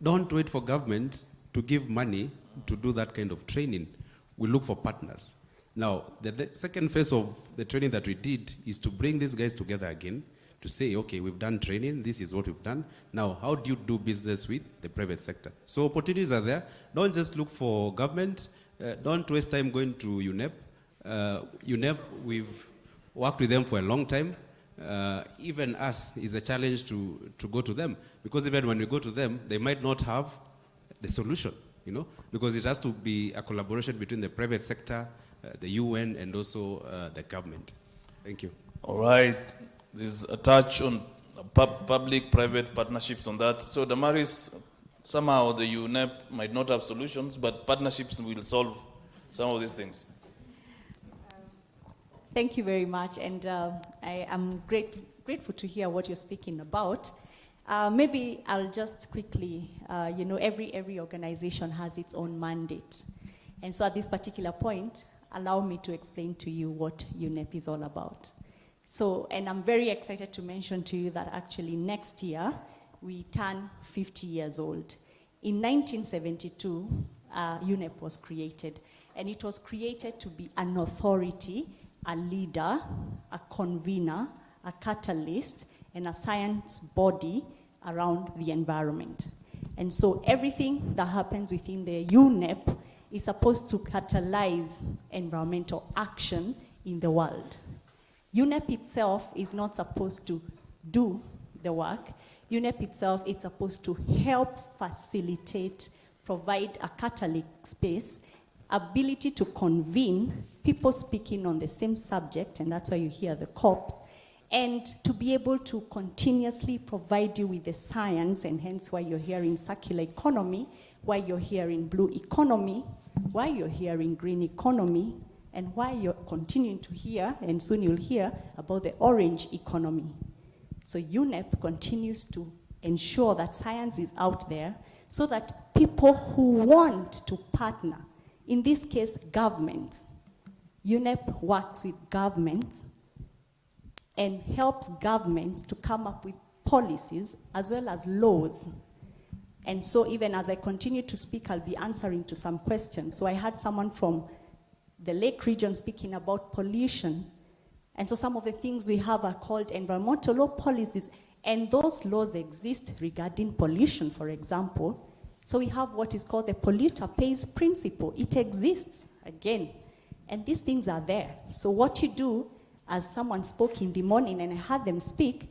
don't wait for government to give money to do that kind of training. We look for partners. Now, the second phase of the training that we did is to bring these guys together again to say, okay, we've done training, this is what we've done. Now, how do you do business with the private sector? So opportunities are there. Don't just look for government. Don't waste time going to Unep. Unep, we've worked with them for a long time. Even us is a challenge to go to them, because even when we go to them, they might not have the solution, you know, because it has to be a collaboration between the private sector, the UN, and also the government. Thank you. All right. There's a touch on public-private partnerships on that. So Damaris, somehow the UNEP might not have solutions, but partnerships will solve some of these things. Thank you very much, and I am grateful to hear what you're speaking about. Maybe I'll just quickly, you know, every organization has its own mandate. And so at this particular point, allow me to explain to you what UNEP is all about. So, and I'm very excited to mention to you that actually next year, we turn 50 years old. In 1972, UNEP was created, and it was created to be an authority, a leader, a convener, a catalyst, and a science body around the environment. And so everything that happens within the UNEP is supposed to catalyze environmental action in the world. UNEP itself is not supposed to do the work. UNEP itself is supposed to help facilitate, provide a catalytic space, ability to convene people speaking on the same subject, and that's why you hear the COPs, and to be able to continuously provide you with the science, and hence why you're hearing circular economy, why you're hearing blue economy, why you're hearing green economy, and why you're continuing to hear, and soon you'll hear, about the orange economy. So UNEP continues to ensure that science is out there so that people who want to partner, in this case, governments, UNEP works with governments and helps governments to come up with policies as well as laws. And so even as I continue to speak, I'll be answering to some questions. So I had someone from the Lake region speaking about pollution. And so some of the things we have are called environmental law policies, and those laws exist regarding pollution, for example. So we have what is called the polluter pays principle. It exists, again, and these things are there. So what you do, as someone spoke in the morning and I heard them speak,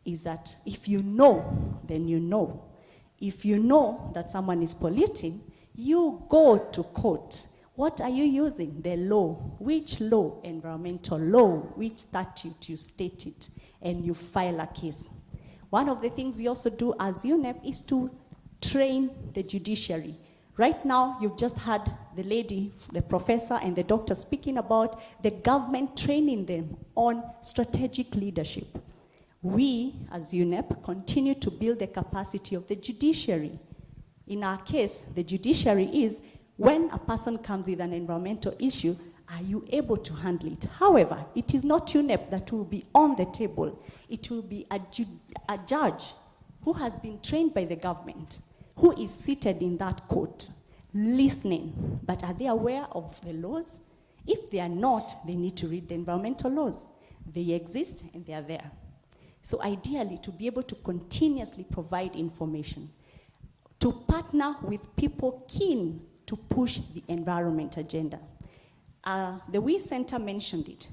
is that if you know, then you know. If you know that someone is polluting, you go to court. What are you using? The law. Which law? Environmental law. Which statute? You state it, and you file a case. One of the things we also do as Unep is to train the judiciary. Right now, you've just had the lady, the professor, and the doctor speaking about the government training them on strategic leadership. We, as Unep, continue to build the capacity of the judiciary. In our case, the judiciary is when a person comes with an environmental issue, are you able to handle it? However, it is not Unep that will be on the table. It will be a judge who has been trained by the government, who is seated in that court, listening. But are they aware of the laws? If they are not, they need to read the environmental laws. They exist and they are there. So ideally, to be able to continuously provide information, to partner with people keen to push the environment agenda. The We Center mentioned it,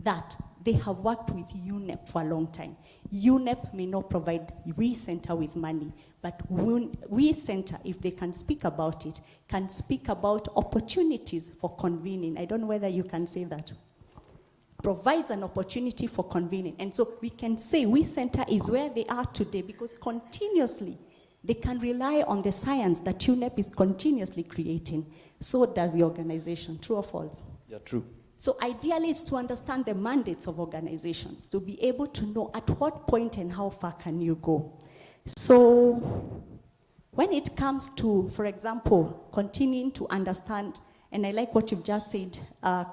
that they have worked with Unep for a long time. Unep may not provide We Center with money, but We Center, if they can speak about it, can speak about opportunities for convening. I don't know whether you can say that. Provides an opportunity for convening. And so we can say We Center is where they are today because continuously they can rely on the science that Unep is continuously creating. So does the organization. True or false? Yeah, true. So ideally, it's to understand the mandates of organizations, to be able to know at what point and how far can you go. So when it comes to, for example, continuing to understand, and I like what you've just said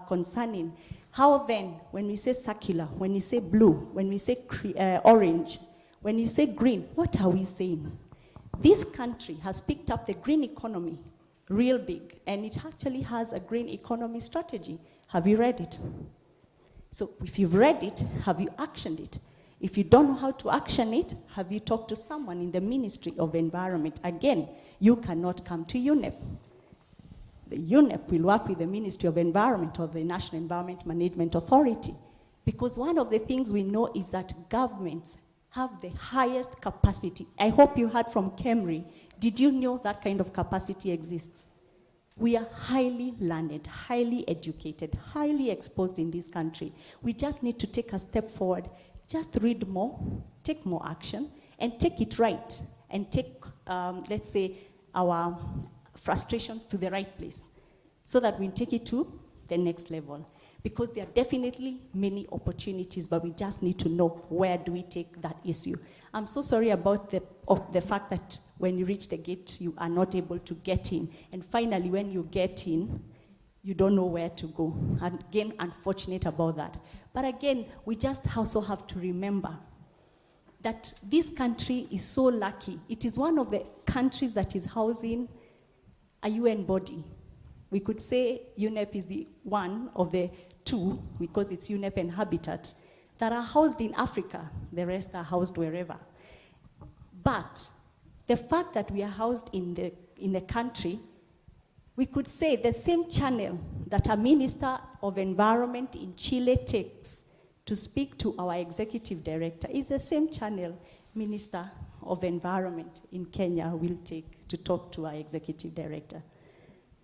concerning, how then, when we say circular, when we say blue, when we say orange, when we say green, what are we saying? This country has picked up the green economy real big, and it actually has a green economy strategy. Have you read it? So if you've read it, have you actioned it? If you don't know how to action it, have you talked to someone in the Ministry of Environment? Again, you cannot come to Unep. The Unep will work with the Ministry of Environment or the National Environment Management Authority, because one of the things we know is that governments have the highest capacity. I hope you heard from Kemri. Did you know that kind of capacity exists? We are highly learned, highly educated, highly exposed in this country. We just need to take a step forward, just read more, take more action, and take it right, and take, let's say, our frustrations to the right place, so that we take it to the next level. Because there are definitely many opportunities, but we just need to know where do we take that issue. I'm so sorry about the fact that when you reach the gate, you are not able to get in. And finally, when you get in, you don't know where to go. And again, unfortunate about that. But again, we just also have to remember that this country is so lucky. It is one of the countries that is housing a UN body. We could say UNEP is the one of the two, because it's UNEP and Habitat, that are housed in Africa. The rest are housed wherever. But the fact that we are housed in the country, we could say the same channel that a Minister of Environment in Chile takes to speak to our Executive Director is the same channel Minister of Environment in Kenya will take to talk to our Executive Director.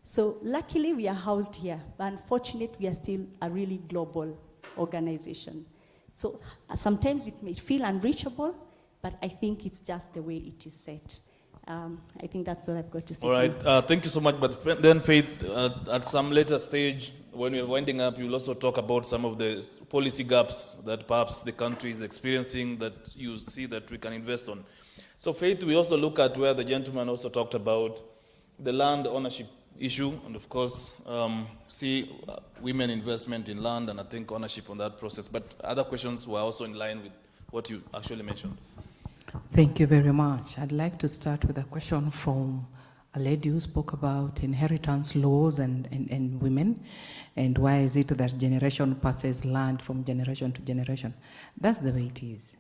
So luckily we are housed here, but unfortunately we are still a really global organization. So sometimes it may feel unreachable, but I think it's just the way it is set. I think that's all I've got to say. All right, thank you so much. But then, Faith, at some later stage, when we're winding up, you'll also talk about some of the policy gaps that perhaps the country is experiencing that you see that we can invest on. So, Faith, we also look at where the gentleman also talked about the land ownership issue, and of course, women investment in land, and I think ownership on that process. But other questions were also in line with what you actually mentioned. Thank you very much. I'd like to start with a question from a lady who spoke about inheritance laws and women, and why is it that generation passes land from generation to generation. That's the way it is.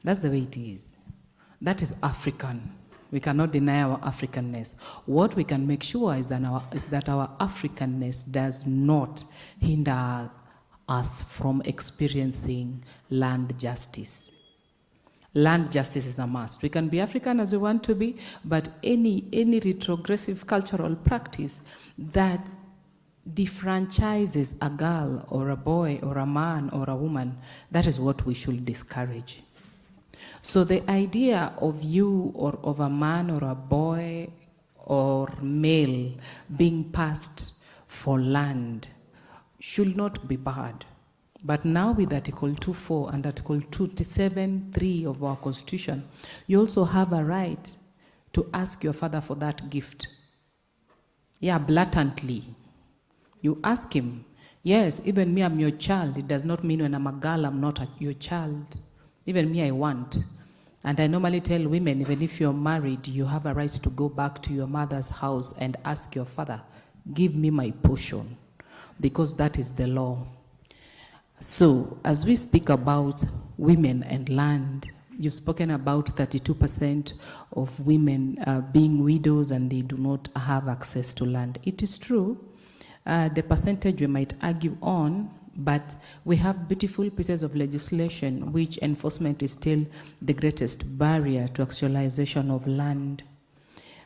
That's the way it is. That is African. We cannot deny our Africanness. What we can make sure is that our Africanness does not hinder us from experiencing land justice. Land justice is a must. We can be African as we want to be, but any retrogressive cultural practice that defranchises a girl or a boy or a man or a woman, that is what we should discourage. So the idea of you or of a man or a boy or male being passed for land should not be bad. But now with Article 2.4 and Article 2.7.3 of our Constitution, you also have a right to ask your father for that gift. Yeah, blatantly. You ask him, yes, even me, I'm your child. It does not mean when I'm a girl, I'm not your child. Even me, I want. And I normally tell women, even if you're married, you have a right to go back to your mother's house and ask your father, give me my portion, because that is the law. So, as we speak about women and land, you've spoken about 32% of women being widows and they do not have access to land. It is true. The percentage we might argue on, but we have beautiful pieces of legislation which enforcement is still the greatest barrier to actualization of land.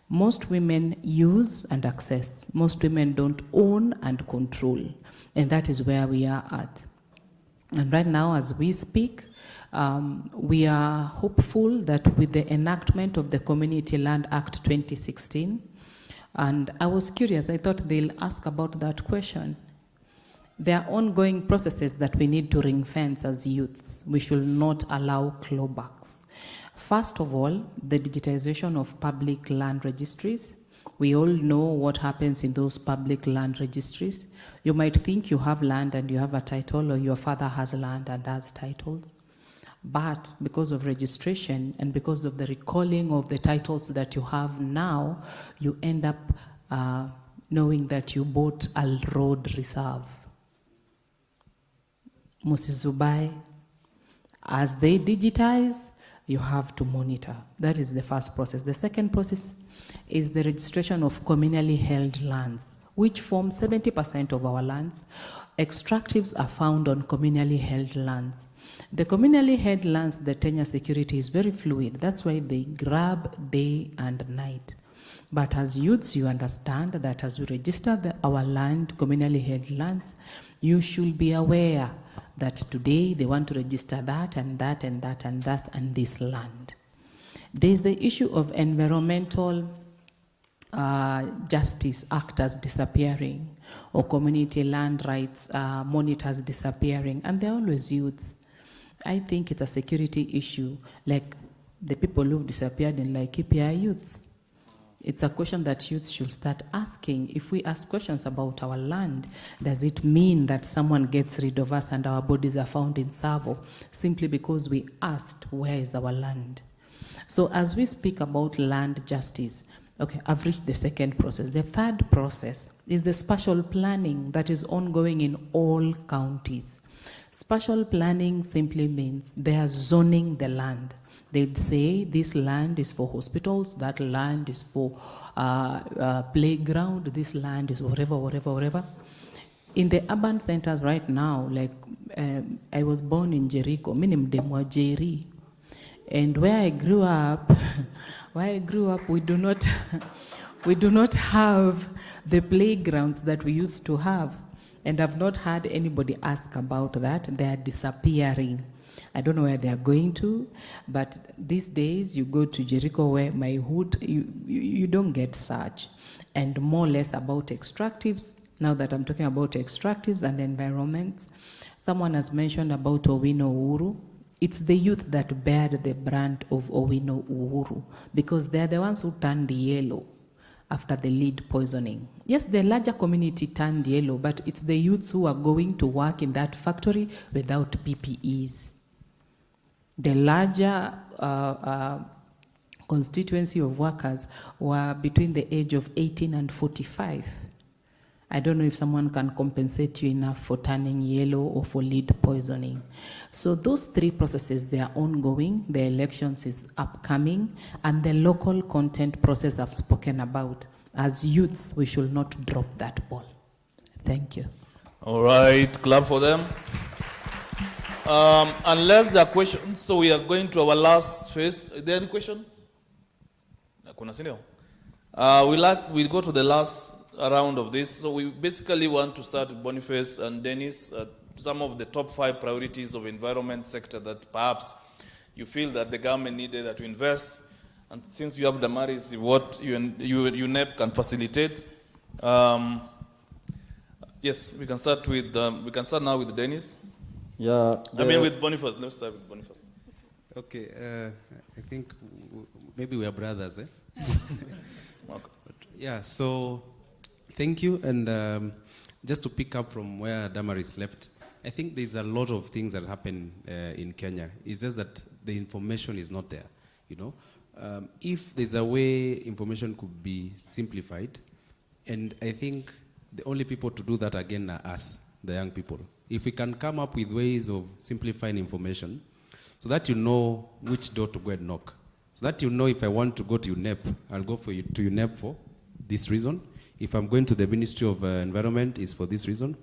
Most women use and access. Most women don't own and control. And that is where we are at. And right now, as we speak, we are hopeful that with the enactment of the Community Land Act 2016, and I was curious, I thought they'll ask about that question. There are ongoing processes that we need to ring fence as youths. We should not allow clawbacks. First of all, the digitization of public land registries. We all know what happens in those public land registries. You might think you have land and you have a title, or your father has land and has titles. But because of registration and because of the recalling of the titles that you have now, you end up knowing that you bought a road reserve. Musizubai, as they digitize, you have to monitor. That is the first process. The second process is the registration of communally held lands, which form 70% of our lands. Extractives are found on communally held lands. The communally held lands, the tenure security is very fluid. That's why they grab day and night. But as youths, you understand that as we register our land, communally held lands, you should be aware that today they want to register that and that and that and that and this land. There's the issue of environmental justice actors disappearing, or community land rights monitors disappearing, and they're always youths. I think it's a security issue, like the people who've disappeared in Laikipia are youths. It's a question that youths should start asking. If we ask questions about our land, does it mean that someone gets rid of us and our bodies are found in Savo simply because we asked, where is our land? So as we speak about land justice, okay, I've reached the second process. The third process is the spatial planning that is ongoing in all counties. Spatial planning simply means they are zoning the land. They'd say this land is for hospitals, that land is for playground, this land is whatever. In the urban centers right now, like I was born in Jericho, meaning Demwa Jeri. And where I grew up, we do not have the playgrounds that we used to have. And I've not had anybody ask about that. They are disappearing. I don't know where they are going to, but these days you go to Jericho, where my hood, you don't get such. And more or less about extractives. Now that I'm talking about extractives and environments, someone has mentioned about Owino Uhuru. It's the youth that bear the brand of Owino Uhuru, because they're the ones who turned yellow after the lead poisoning. Yes, the larger community turned yellow, but it's the youths who are going to work in that factory without PPEs. The larger constituency of workers were between the age of 18 and 45. I don't know if someone can compensate you enough for turning yellow or for lead poisoning. So those three processes, they are ongoing. The elections is upcoming, and the local content process I've spoken about. As youths, we should not drop that ball. Thank you. All right, clap for them. Unless there are questions, so we are going to our last phase. Is there any question? We'll go to the last round of this. So we basically want to start with Boniface and Dennis, some of the top 5 priorities of environment sector that perhaps you feel that the government needed to invest. And since you have Damaris, what Unep can facilitate. Yes, we can start now with Dennis. Yeah. With Boniface. Let's start with Boniface. Okay, I think maybe we are brothers, eh? Yeah, so thank you. And just to pick up from where Damaris left, I think there's a lot of things that happen in Kenya. It's just that the information is not there, you know. If there's a way information could be simplified, and I think the only people to do that again are us, the young people. If we can come up with ways of simplifying information so that you know which door to go and knock, so that you know if I want to go to Unep, I'll go to Unep for this reason. If I'm going to the Ministry of Environment, it's for this reason.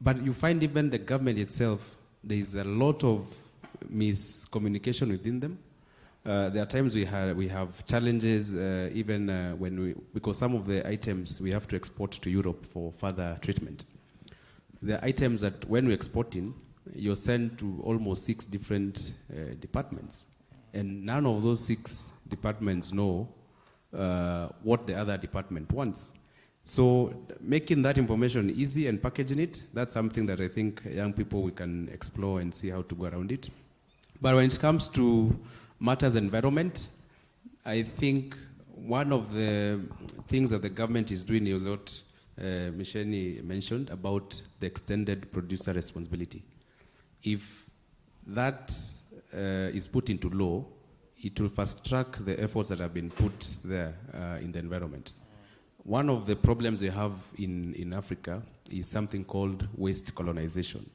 But you find even the government itself, there is a lot of miscommunication within them. There are times we have challenges even because some of the items we have to export to Europe for further treatment. The items that when we export in, you're sent to almost 6 different departments. And none of those 6 departments know what the other department wants. So making that information easy and packaging it, that's something that I think young people, we can explore and see how to go around it. But when it comes to matters environment, I think one of the things that the government is doing is what Misheni mentioned about the extended producer responsibility. If that is put into law, it will fast track the efforts that have been put there in the environment. One of the problems we have in Africa is something called waste colonization.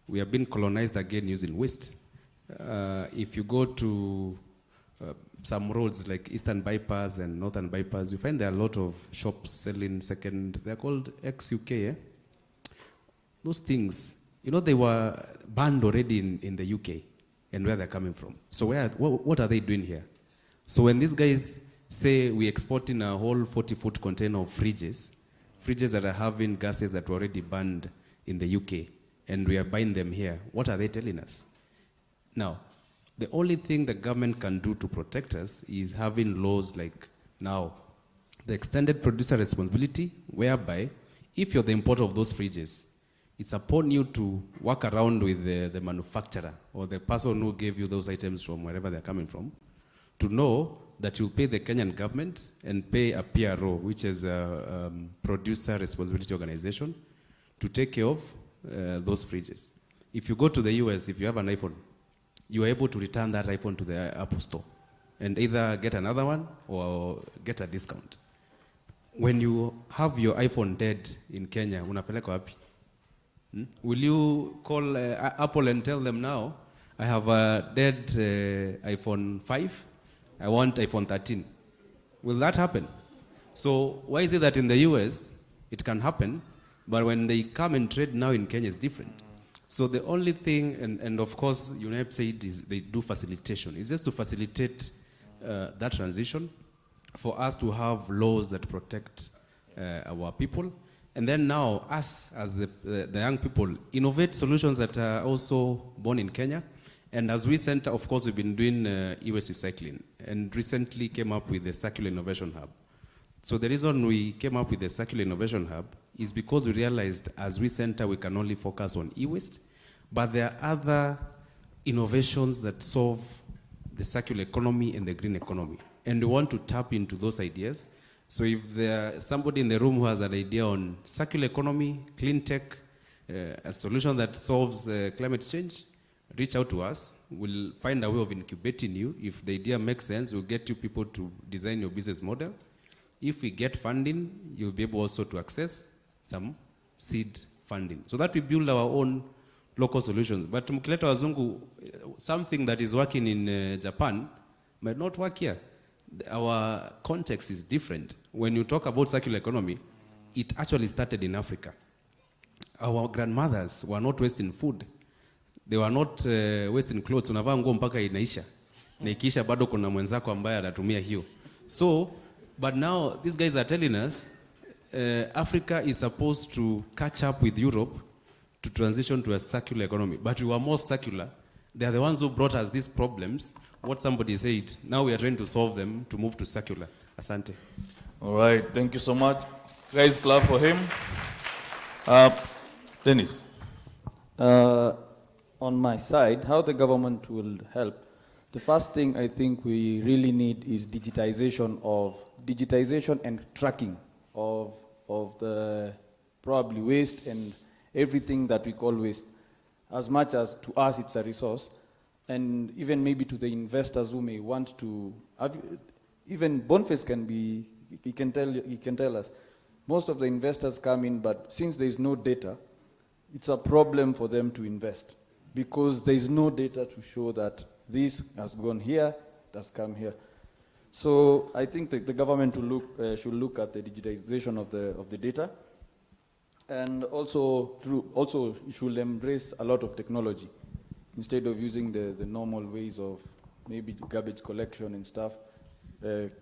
We have been colonized again using waste. If you go to some roads like Eastern Bypass and Northern Bypass, you find there are a lot of shops selling they're called ex-UK. Eh? Those things, you know, they were banned already in the UK and where they're coming from. So what are they doing here? So when these guys say we export in a whole 40-foot container of fridges that are having gases that were already banned in the UK, and we are buying them here, what are they telling us? Now, the only thing the government can do to protect us is having laws like now, the extended producer responsibility, whereby if you're the importer of those fridges, it's upon you to work around with the manufacturer or the person who gave you those items from wherever they're coming from, to know that you'll pay the Kenyan government and pay a PRO, which is a producer responsibility organization, to take care of those fridges. If you go to the US, if you have an iPhone, you are able to return that iPhone to the Apple Store and either get another one or get a discount. When you have your iPhone dead in Kenya, unapeleka wapi? Will you call Apple and tell them now, I have a dead iPhone 5, I want iPhone 13. Will that happen? So why is it that in the US, it can happen, but when they come and trade now in Kenya, it's different? So the only thing, and of course, Unep said, is they do facilitation. It's just to facilitate that transition for us to have laws that protect our people. And then now, us as the young people, innovate solutions that are also born in Kenya. And as we center, of course, we've been doing e-waste recycling, and recently came up with the Circular Innovation Hub. So the reason we came up with the Circular Innovation Hub is because we realized as we center, we can only focus on e-waste, but there are other innovations that solve the circular economy and the green economy. And we want to tap into those ideas. So if there's somebody in the room who has an idea on circular economy, clean tech, a solution that solves climate change, reach out to us. We'll find a way of incubating you. If the idea makes sense, we'll get you people to design your business model. If we get funding, you'll be able also to access some seed funding, so that we build our own local solutions. But mkileta wazungu, something that is working in Japan might not work here. Our context is different. When you talk about circular economy, it actually started in Africa. Our grandmothers were not wasting food. They were not wasting clothes. Unavaa nguo mpaka inaisha. Na ikiisha bado kuna mwenzako ambaye anatumia hiyo. So, but now these guys are telling us Africa is supposed to catch up with Europe to transition to a circular economy. But we were more circular. They are the ones who brought us these problems. What somebody said, now we are trying to solve them to move to circular. Asante. All right, thank you so much. Guys, clap for him. Dennis. On my side, how the government will help. The first thing I think we really need is digitization and tracking of the probably waste and everything that we call waste. As much as to us it's a resource, and even maybe to the investors who may want to have, even Boniface he can tell us. Most of the investors come in, but since there is no data, it's a problem for them to invest because there is no data to show that this has gone here, it has come here. So I think the government should look at the digitization of the data, and also should embrace a lot of technology instead of using the normal ways of maybe garbage collection and stuff.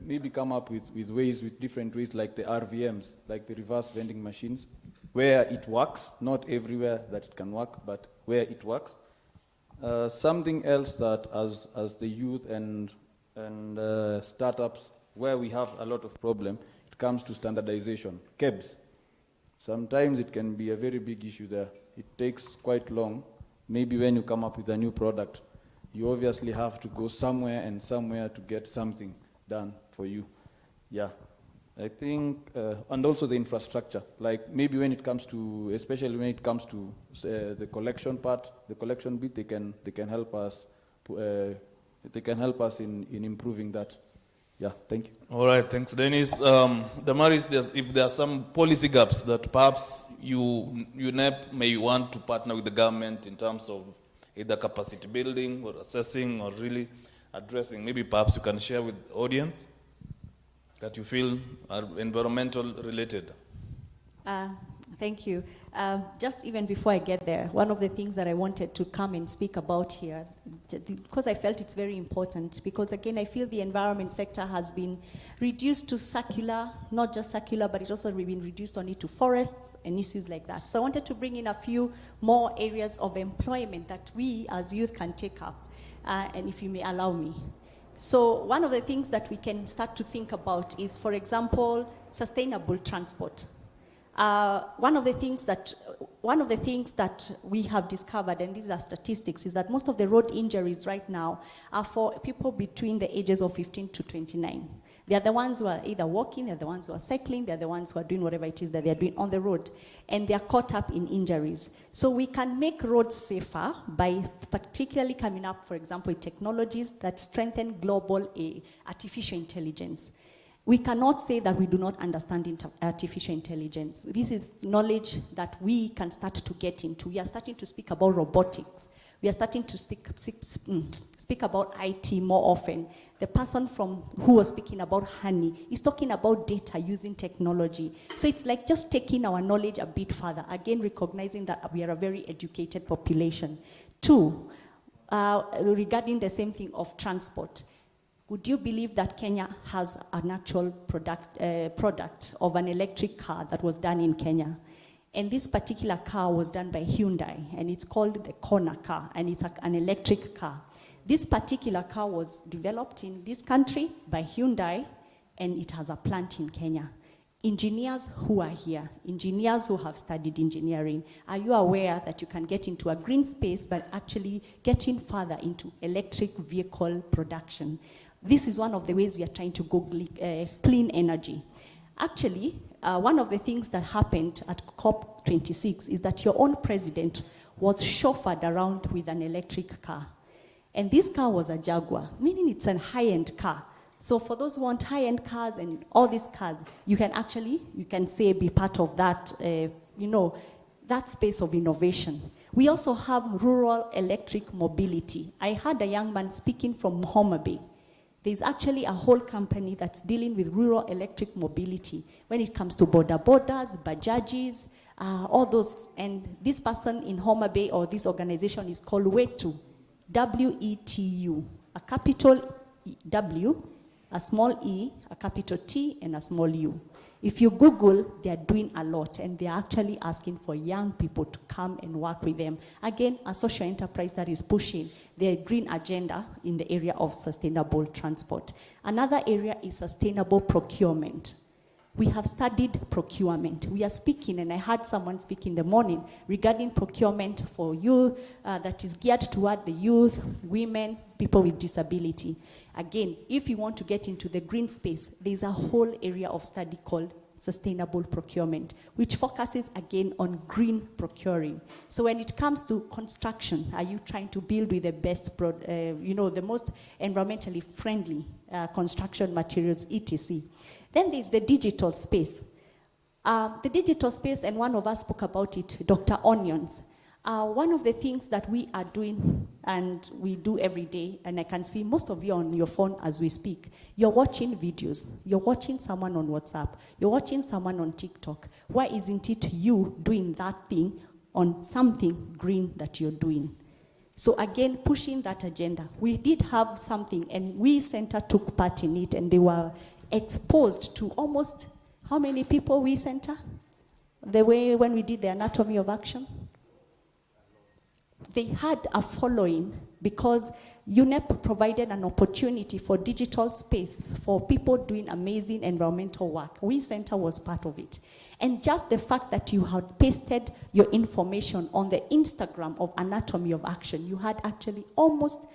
Maybe come up with different ways like the RVMs, like the reverse vending machines, where it works, not everywhere that it can work, but where it works. Something else that as the youth and startups, where we have a lot of problem, it comes to standardization, KEBS. Sometimes it can be a very big issue there. It takes quite long. Maybe when you come up with a new product, you obviously have to go somewhere to get something done for you. Yeah, I think, and also the infrastructure, like maybe when it comes to, especially when it comes to the collection part, the collection bit, they can help us. They can help us in improving that. Yeah, thank you. All right, thanks, Dennis. Damaris, if there are some policy gaps that perhaps Unep may want to partner with the government in terms of either capacity building or assessing or really addressing, maybe perhaps you can share with the audience that you feel are environmental related. Thank you. Just even before I get there, one of the things that I wanted to come and speak about here, because I felt it's very important, because again, I feel the environment sector has been reduced to circular, not just circular, but it's also been reduced only to forests and issues like that. So I wanted to bring in a few more areas of employment that we as youth can take up, and if you may allow me. So one of the things that we can start to think about is, for example, sustainable transport. One of the things that we have discovered, and these are statistics, is that most of the road injuries right now are for people between the ages of 15 to 29. They are the ones who are either walking, they're the ones who are cycling, they're the ones who are doing whatever it is that they're doing on the road, and they're caught up in injuries. So we can make roads safer by particularly coming up, for example, with technologies that strengthen global artificial intelligence. We cannot say that we do not understand artificial intelligence. This is knowledge that we can start to get into. We are starting to speak about robotics. We are starting to speak about IT more often. The person who was speaking about honey is talking about data using technology. So it's like just taking our knowledge a bit further, again recognizing that we are a very educated population. Two, regarding the same thing of transport. Would you believe that Kenya has an actual product of an electric car that was done in Kenya? And this particular car was done by Hyundai, and it's called the Kona car, and it's an electric car. This particular car was developed in this country by Hyundai, and it has a plant in Kenya. Engineers who are here, engineers who have studied engineering, are you aware that you can get into a green space but actually getting further into electric vehicle production? This is one of the ways we are trying to go clean energy. Actually, one of the things that happened at COP26 is that your own president was chauffeured around with an electric car. And this car was a Jaguar, meaning it's a high-end car. So for those who want high-end cars and all these cars, you can say be part of that, that space of innovation. We also have rural electric mobility. I had a young man speaking from Homa Bay. There's actually a whole company that's dealing with rural electric mobility when it comes to borders, bajajis, all those. And this person in Homa Bay, or this organization, is called WETU, W-E-T-U, a capital W, a small e, a capital T, and a small u. If you Google, they are doing a lot, and they are actually asking for young people to come and work with them. Again, a social enterprise that is pushing their green agenda in the area of sustainable transport. Another area is sustainable procurement. We have studied procurement. We are speaking, and I heard someone speak in the morning regarding procurement for youth that is geared toward the youth, women, people with disability. Again, if you want to get into the green space, there's a whole area of study called sustainable procurement, which focuses again on green procuring. So when it comes to construction, are you trying to build with the best, the most environmentally friendly construction materials, etc.? Then there's the digital space. The digital space, and one of us spoke about it, Dr. Onions. One of the things that we are doing, and we do every day, and I can see most of you on your phone as we speak, you're watching videos, you're watching someone on WhatsApp, you're watching someone on TikTok. Why isn't it you doing that thing on something green that you're doing? So again, pushing that agenda. We did have something, and we Center took part in it, and they were exposed to almost, how many people we Center? The way when we did the anatomy of action? They had a following because Unep provided an opportunity for digital space for people doing amazing environmental work. We Center was part of it. And just the fact that you had pasted your information on the Instagram of Anatomy of Action, you had actually almost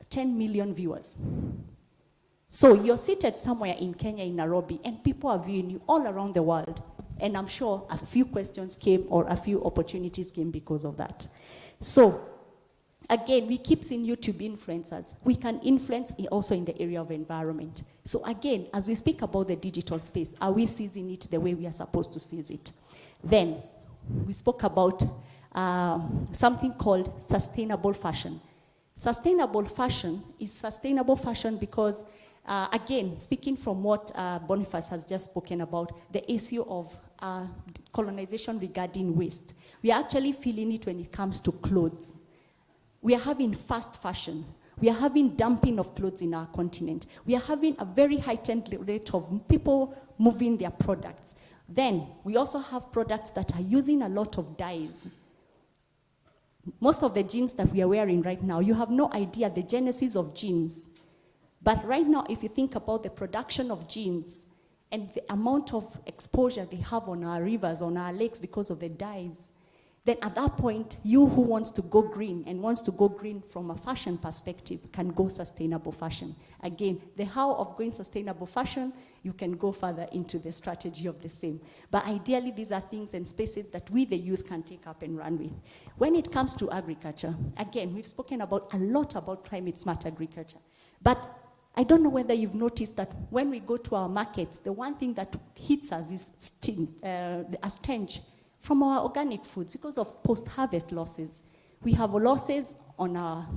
10 million viewers. So you're seated somewhere in Kenya, in Nairobi, and people are viewing you all around the world. And I'm sure a few questions came or a few opportunities came because of that. So, again, we keep seeing YouTube influencers. We can influence also in the area of environment. So again, as we speak about the digital space, are we seizing it the way we are supposed to seize it? Then, we spoke about something called sustainable fashion. Sustainable fashion is sustainable fashion because, again, speaking from what Boniface has just spoken about, the issue of colonization regarding waste. We are actually feeling it when it comes to clothes. We are having fast fashion. We are having dumping of clothes in our continent. We are having a very heightened rate of people moving their products. Then, we also have products that are using a lot of dyes. Most of the jeans that we are wearing right now, you have no idea the genesis of jeans. But right now, if you think about the production of jeans and the amount of exposure they have on our rivers, on our lakes because of the dyes, then at that point, you who wants to go green and wants to go green from a fashion perspective can go sustainable fashion. Again, the how of going sustainable fashion, you can go further into the strategy of the same. But ideally, these are things and spaces that we, the youth, can take up and run with. When it comes to agriculture, again, we've spoken a lot about climate smart agriculture. But I don't know whether you've noticed that when we go to our markets, the one thing that hits us is a stench from our organic foods because of post-harvest losses. We have losses on our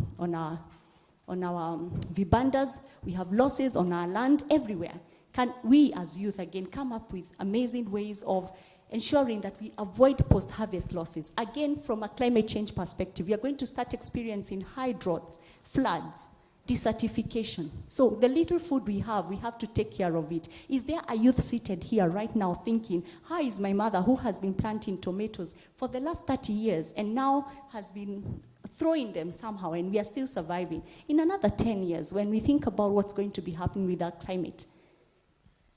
vibandas, we have losses on our land everywhere. Can we as youth again come up with amazing ways of ensuring that we avoid post-harvest losses? Again, from a climate change perspective, we are going to start experiencing high droughts, floods, desertification. So the little food we have to take care of it. Is there a youth seated here right now thinking, how is my mother who has been planting tomatoes for the last 30 years and now has been throwing them somehow and we are still surviving? In another 10 years, when we think about what's going to be happening with our climate,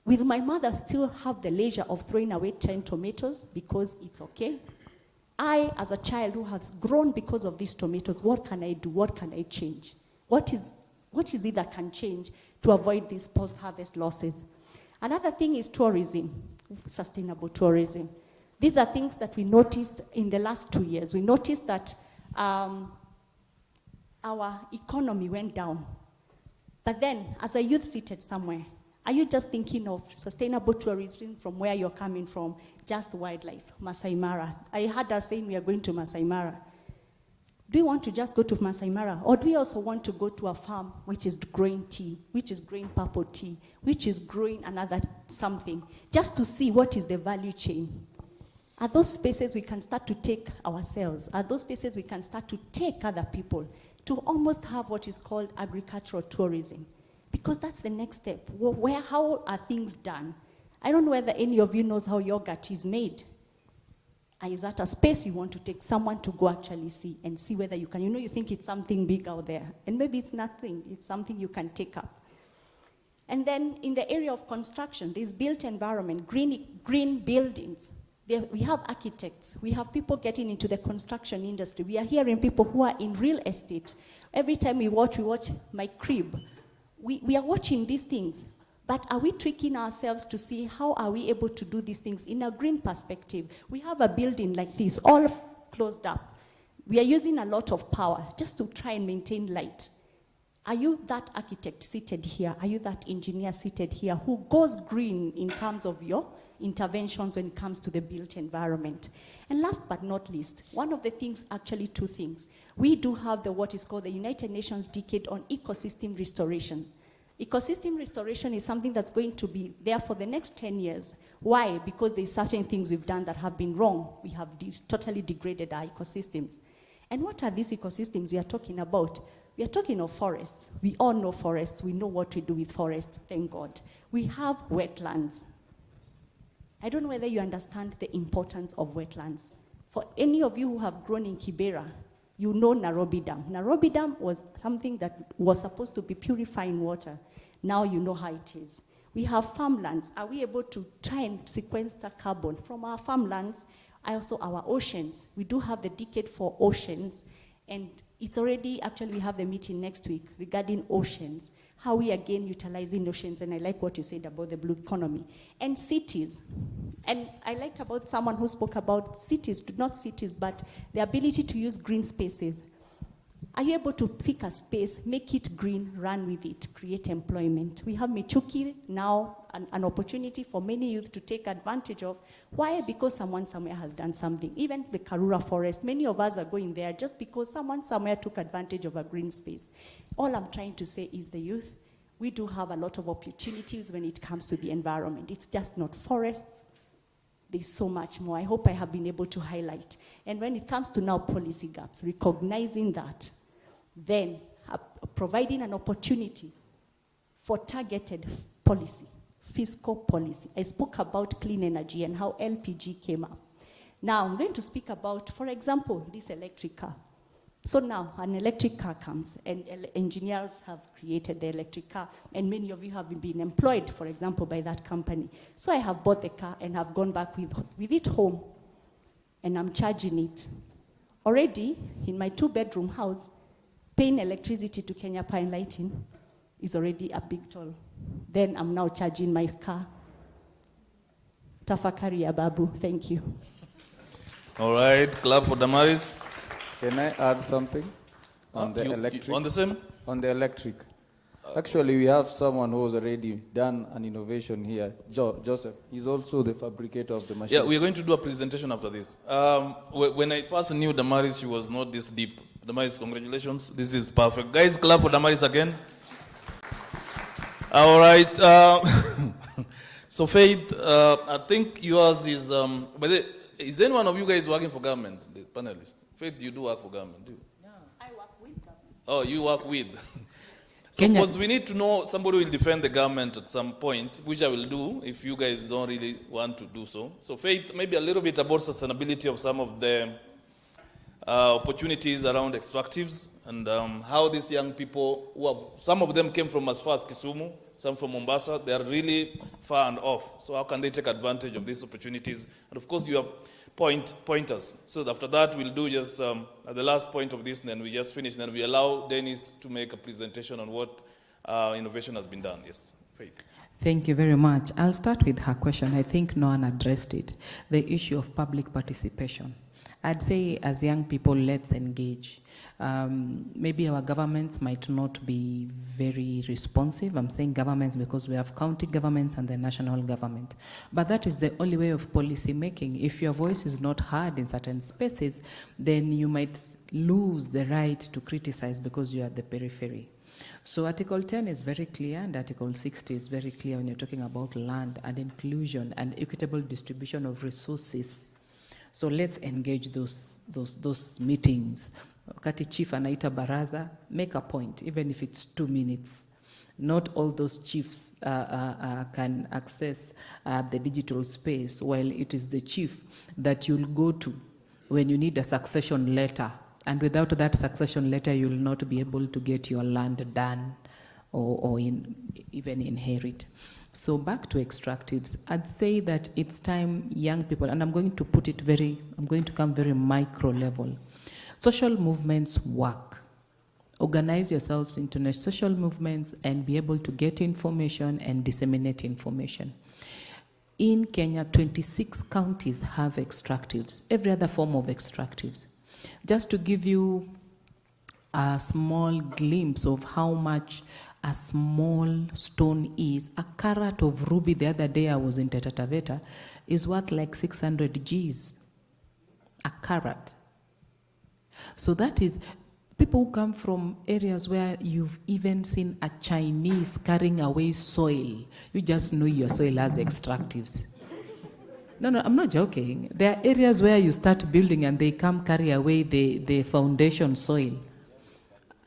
will my mother still have the leisure of throwing away 10 tomatoes because it's okay? I, as a child who has grown because of these tomatoes, what can I do? What can I change? What is it that can change to avoid these post-harvest losses? Another thing is tourism, sustainable tourism. These are things that we noticed in the last 2 years. We noticed that our economy went down. But then, as a youth seated somewhere, are you just thinking of sustainable tourism from where you're coming from, just wildlife, Masai Mara? I heard us saying we are going to Masai Mara. Do we want to just go to Masai Mara? Or do we also want to go to a farm which is growing tea, which is growing purple tea, which is growing another something, just to see what is the value chain? Are those spaces we can start to take ourselves? Are those spaces we can start to take other people to almost have what is called agricultural tourism? Because that's the next step. How are things done? I don't know whether any of you knows how yogurt is made. Is that a space you want to take someone to go actually see and see whether you can? You know, you think it's something big out there, and maybe it's nothing. It's something you can take up. And then in the area of construction, there's built environment, green buildings. We have architects. We have people getting into the construction industry. We are hearing people who are in real estate. Every time we watch My Crib. We are watching these things. But are we tricking ourselves to see how are we able to do these things in a green perspective? We have a building like this, all closed up. We are using a lot of power just to try and maintain light. Are you that architect seated here? Are you that engineer seated here who goes green in terms of your interventions when it comes to the built environment? And last but not least, one of the things, actually two things, we do have what is called the United Nations Decade on Ecosystem Restoration. Ecosystem restoration is something that's going to be there for the next 10 years. Why? Because there's certain things we've done that have been wrong. We have totally degraded our ecosystems. And what are these ecosystems we are talking about? We are talking of forests. We all know forests. We know what we do with forests, thank God. We have wetlands. I don't know whether you understand the importance of wetlands. For any of you who have grown in Kibera, you know Nairobi Dam. Nairobi Dam was something that was supposed to be purifying water. Now you know how it is. We have farmlands. Are we able to try and sequester carbon from our farmlands? Also our oceans. We do have the decade for oceans, and it's already, actually we have the meeting next week regarding oceans, how we again utilizing oceans, and I like what you said about the blue economy. And cities. And I liked about someone who spoke about cities, not cities, but the ability to use green spaces. Are you able to pick a space, make it green, run with it, create employment? We have Michuki now, an opportunity for many youth to take advantage of. Why? Because someone somewhere has done something. Even the Karura Forest, many of us are going there just because someone somewhere took advantage of a green space. All I'm trying to say is the youth, we do have a lot of opportunities when it comes to the environment. It's just not forests. There's so much more. I hope I have been able to highlight. And when it comes to now policy gaps, recognizing that, then providing an opportunity for targeted policy, fiscal policy. I spoke about clean energy and how LPG came up. Now I'm going to speak about, for example, this electric car. So now an electric car comes, and engineers have created the electric car, and many of you have been employed, for example, by that company. So I have bought the car and have gone back with it home, and I'm charging it. Already, in my 2-bedroom house, paying electricity to Kenya Power and Lighting is already a big toll. Then I'm now charging my car. Tafakari ya babu, thank you. All right, clap for Damaris. Can I add something on the electric? On the same? On the electric. Actually, we have someone who has already done an innovation here. Joseph, he's also the fabricator of the machine. Yeah, we're going to do a presentation after this. When I first knew Damaris, she was not this deep. Damaris, congratulations. This is perfect. Guys, clap for Damaris again. All right. So, Faith, I think yours is... is any one of you guys working for government, the panelists? Faith, you do work for government, do you? No, I work with government. Oh, you work with. So, because we need to know somebody will defend the government at some point, which I will do if you guys don't really want to do so. So, Faith, maybe a little bit about sustainability of some of the opportunities around extractives, and how these young people, some of them came from as far as Kisumu, some from Mombasa, they are really far and off. So how can they take advantage of these opportunities? And of course, you have pointers. So after that, we'll do just at the last point of this, and then we just finish, and then we allow Dennis to make a presentation on what innovation has been done. Yes, Faith. Thank you very much. I'll start with her question. I think no one addressed it. The issue of public participation. I'd say as young people, let's engage. Maybe our governments might not be very responsive. I'm saying governments because we have county governments and the national government. But that is the only way of policy making. If your voice is not heard in certain spaces, then you might lose the right to criticize because you are at the periphery. So Article 10 is very clear, and Article 60 is very clear when you're talking about land and inclusion and equitable distribution of resources. So let's engage those meetings. Wakati chief anaita baraza, make a point, even if it's 2 minutes. Not all those chiefs can access the digital space, while it is the chief that you'll go to when you need a succession letter. And without that succession letter, you will not be able to get your land done or even inherit. So back to extractives, I'd say that it's time young people, and I'm going to come very micro level. Social movements work. Organize yourselves into social movements and be able to get information and disseminate information. In Kenya, 26 counties have extractives, every other form of extractives. Just to give you a small glimpse of how much a small stone is, a carat of ruby, the other day I was in Taita Taveta, is worth like 600 Gs. A carat. So that is, people who come from areas where you've even seen a Chinese carrying away soil, you just know your soil has extractives. No, I'm not joking. There are areas where you start building and they come carry away the foundation soil.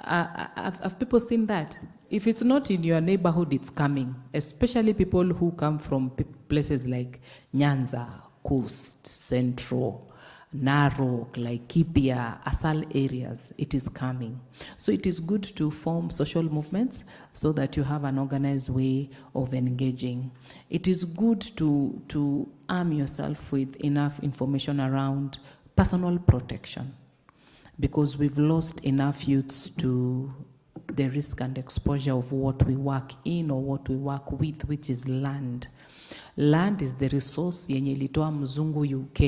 Have people seen that? If it's not in your neighborhood, it's coming. Especially people who come from places like Nyanza, Coast, Central, Narok, Laikipia, Asal areas, it is coming. So it is good to form social movements so that you have an organized way of engaging. It is good to arm yourself with enough information around personal protection, because we've lost enough youths to the risk and exposure of what we work in or what we work with, which is land. Land is the resource yenye ilitoa mzungu UK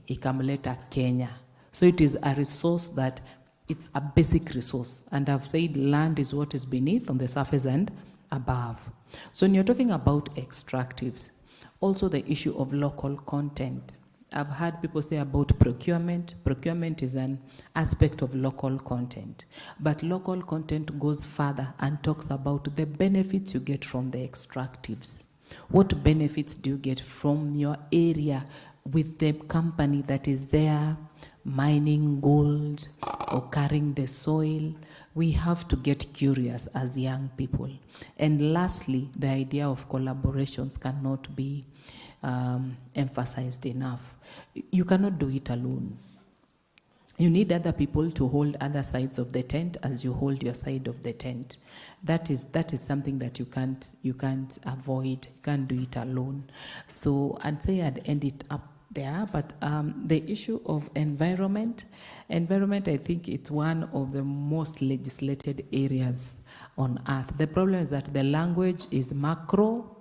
ikamleta Kenya. So it is a resource that it's a basic resource. And I've said land is what is beneath, on the surface and above. So when you're talking about extractives, also the issue of local content. I've heard people say about procurement. Procurement is an aspect of local content. But local content goes further and talks about the benefits you get from the extractives. What benefits do you get from your area with the company that is there mining gold or carrying the soil? We have to get curious as young people. And lastly, the idea of collaborations cannot be emphasized enough. You cannot do it alone. You need other people to hold other sides of the tent as you hold your side of the tent. That is something that you can't avoid. You can't do it alone. So I'd say I'd end it up there. But the issue of environment, I think it's one of the most legislated areas on earth. The problem is that the language is macro.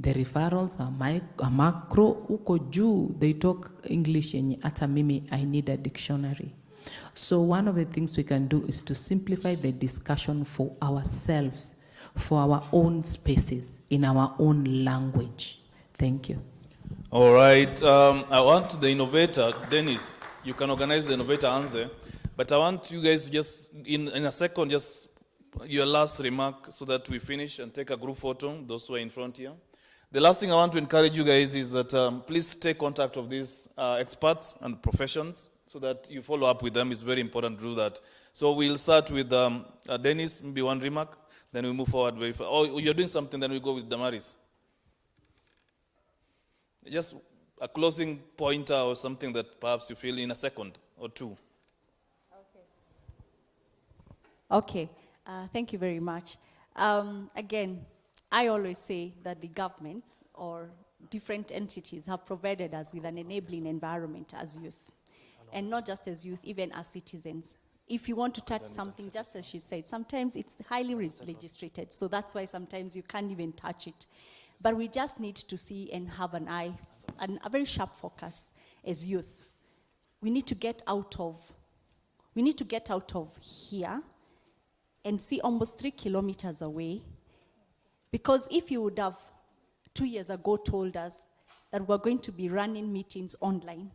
The referrals are macro. Uko juu, they talk English yenye hata mimi I need a dictionary. So one of the things we can do is to simplify the discussion for ourselves, for our own spaces, in our own language. Thank you. All right. I want the innovator, Dennis, you can organize the innovator answer, but I want you guys just, in a second, just your last remark so that we finish and take a group photo, those who are in front here. The last thing I want to encourage you guys is that please take contact of these experts and professions so that you follow up with them. It's very important to do that. So we'll start with Dennis, maybe one remark, then we move forward very fast. Oh, you're doing something, then we go with Damaris. Just a closing pointer or something that perhaps you feel in a second or two. Okay. Thank you very much. Again, I always say that the government or different entities have provided us with an enabling environment as youth. And not just as youth, even as citizens. if you want to touch something, just as she said, sometimes it's highly legislated, so that's why sometimes you can't even touch it. But we just need to see and have an eye, a very sharp focus as youth. We need to get out of here and see almost 3 kilometers away. Because if you would have 2 years ago told us that we're going to be running meetings online.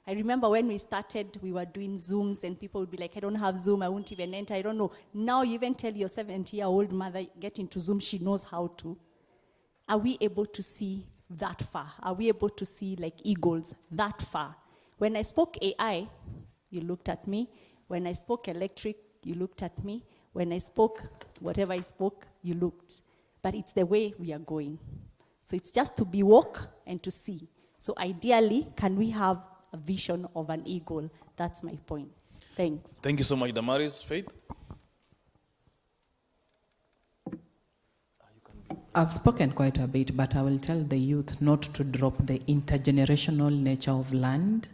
I remember when we started, we were doing Zooms and people would be like, I don't have Zoom, I won't even enter, I don't know. Now you even tell your 70-year-old mother, get into Zoom, she knows how to. Are we able to see that far? Are we able to see like eagles that far? When I spoke AI, you looked at me. When I spoke electric, you looked at me. When I spoke whatever I spoke, you looked. But it's the way we are going. So it's just to be woke and to see. So ideally, can we have a vision of an eagle? That's my point. Thanks. Thank you so much, Damaris. Faith? I've spoken quite a bit, but I will tell the youth not to drop the intergenerational nature of land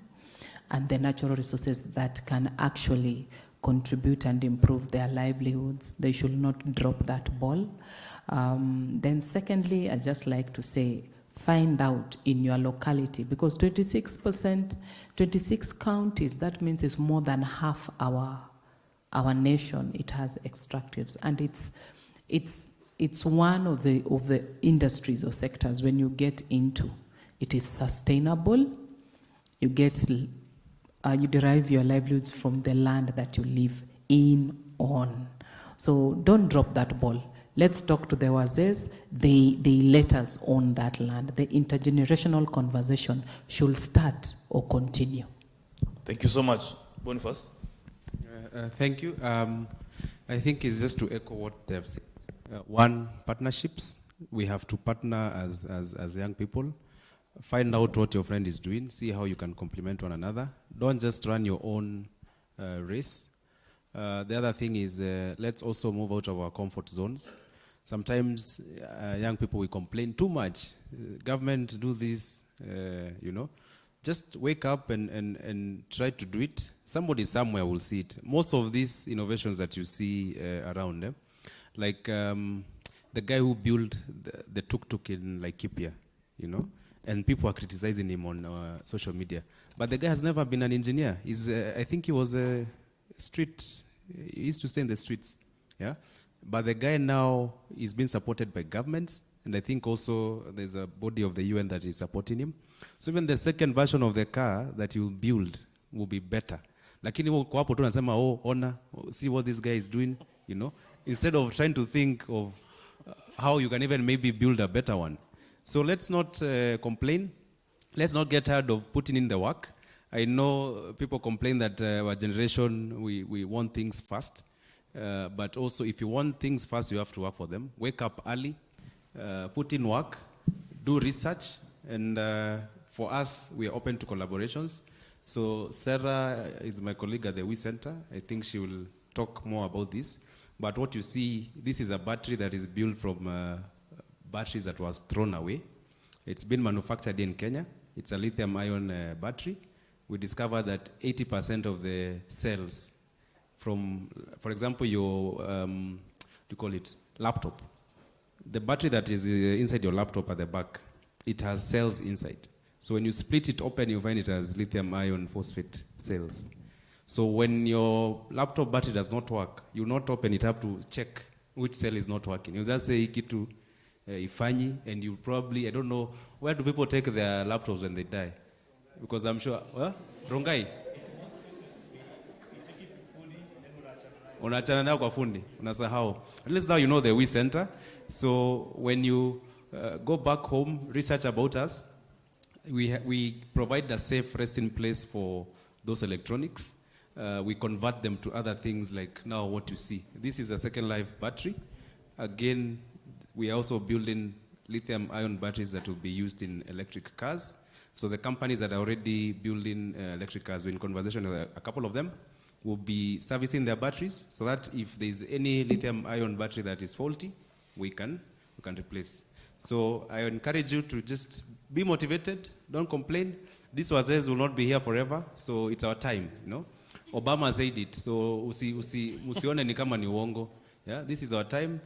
and the natural resources that can actually contribute and improve their livelihoods. They should not drop that ball. Then secondly, I'd just like to say, find out in your locality, because 26%, 26 counties, that means it's more than half our nation, it has extractives. And it's one of the industries or sectors when you get into, it is sustainable, you derive your livelihoods from the land that you live in on. So don't drop that ball. Let's talk to the Wazes. They let us own that land. The intergenerational conversation should start or continue. Thank you so much. Boniface? Thank you. I think it's just to echo what they have said. One, partnerships. We have to partner as young people. Find out what your friend is doing. See how you can complement one another. Don't just run your own race. The other thing is let's also move out of our comfort zones. Sometimes young people will complain too much. Government do this, you know. Just wake up and try to do it. Somebody somewhere will see it. Most of these innovations that you see around, like the guy who built the tuk-tuk in Laikipia, you know, and people are criticizing him on social media. But the guy has never been an engineer. I think he was a street, he used to stay in the streets, yeah? But the guy now is being supported by governments, and I think also there's a body of the UN that is supporting him. So even the second version of the car that you build will be better. Lakini uko hapo tu unasema, oh, ona, see what this guy is doing, you know, instead of trying to think of how you can even maybe build a better one. So let's not complain. Let's not get tired of putting in the work. I know people complain that our generation, we want things fast. But also, if you want things fast, you have to work for them. Wake up early, put in work, do research, and for us, we are open to collaborations. So Sarah is my colleague at the WE Center. I think she will talk more about this. But what you see, this is a battery that is built from batteries that was thrown away. It's been manufactured in Kenya. It's a lithium-ion battery. We discovered that 80% of the cells from, for example, your, you call it, laptop. The battery that is inside your laptop at the back, it has cells inside. So when you split it open, you find it has lithium iron phosphate cells. So when your laptop battery does not work, you not open it up to check which cell is not working. You just say ikitu ifanyi, and you probably, I don't know, where do people take their laptops when they die? Because I'm sure, Rongai? Unachana nayo kwa fundi, unasahau. At least now you know the WE Center. So when you go back home, research about us. We provide a safe resting place for those electronics. We convert them to other things like now what you see. This is a second life battery. Again, we are also building lithium ion batteries that will be used in electric cars. So the companies that are already building electric cars, we're in conversation with a couple of them, will be servicing their batteries so that if there's any lithium ion battery that is faulty, we can replace. So I encourage you to just be motivated, don't complain. These Wazes will not be here forever, so it's our time, you know. Obama said it, so usione ni kama ni uongo. Yeah, this is our time.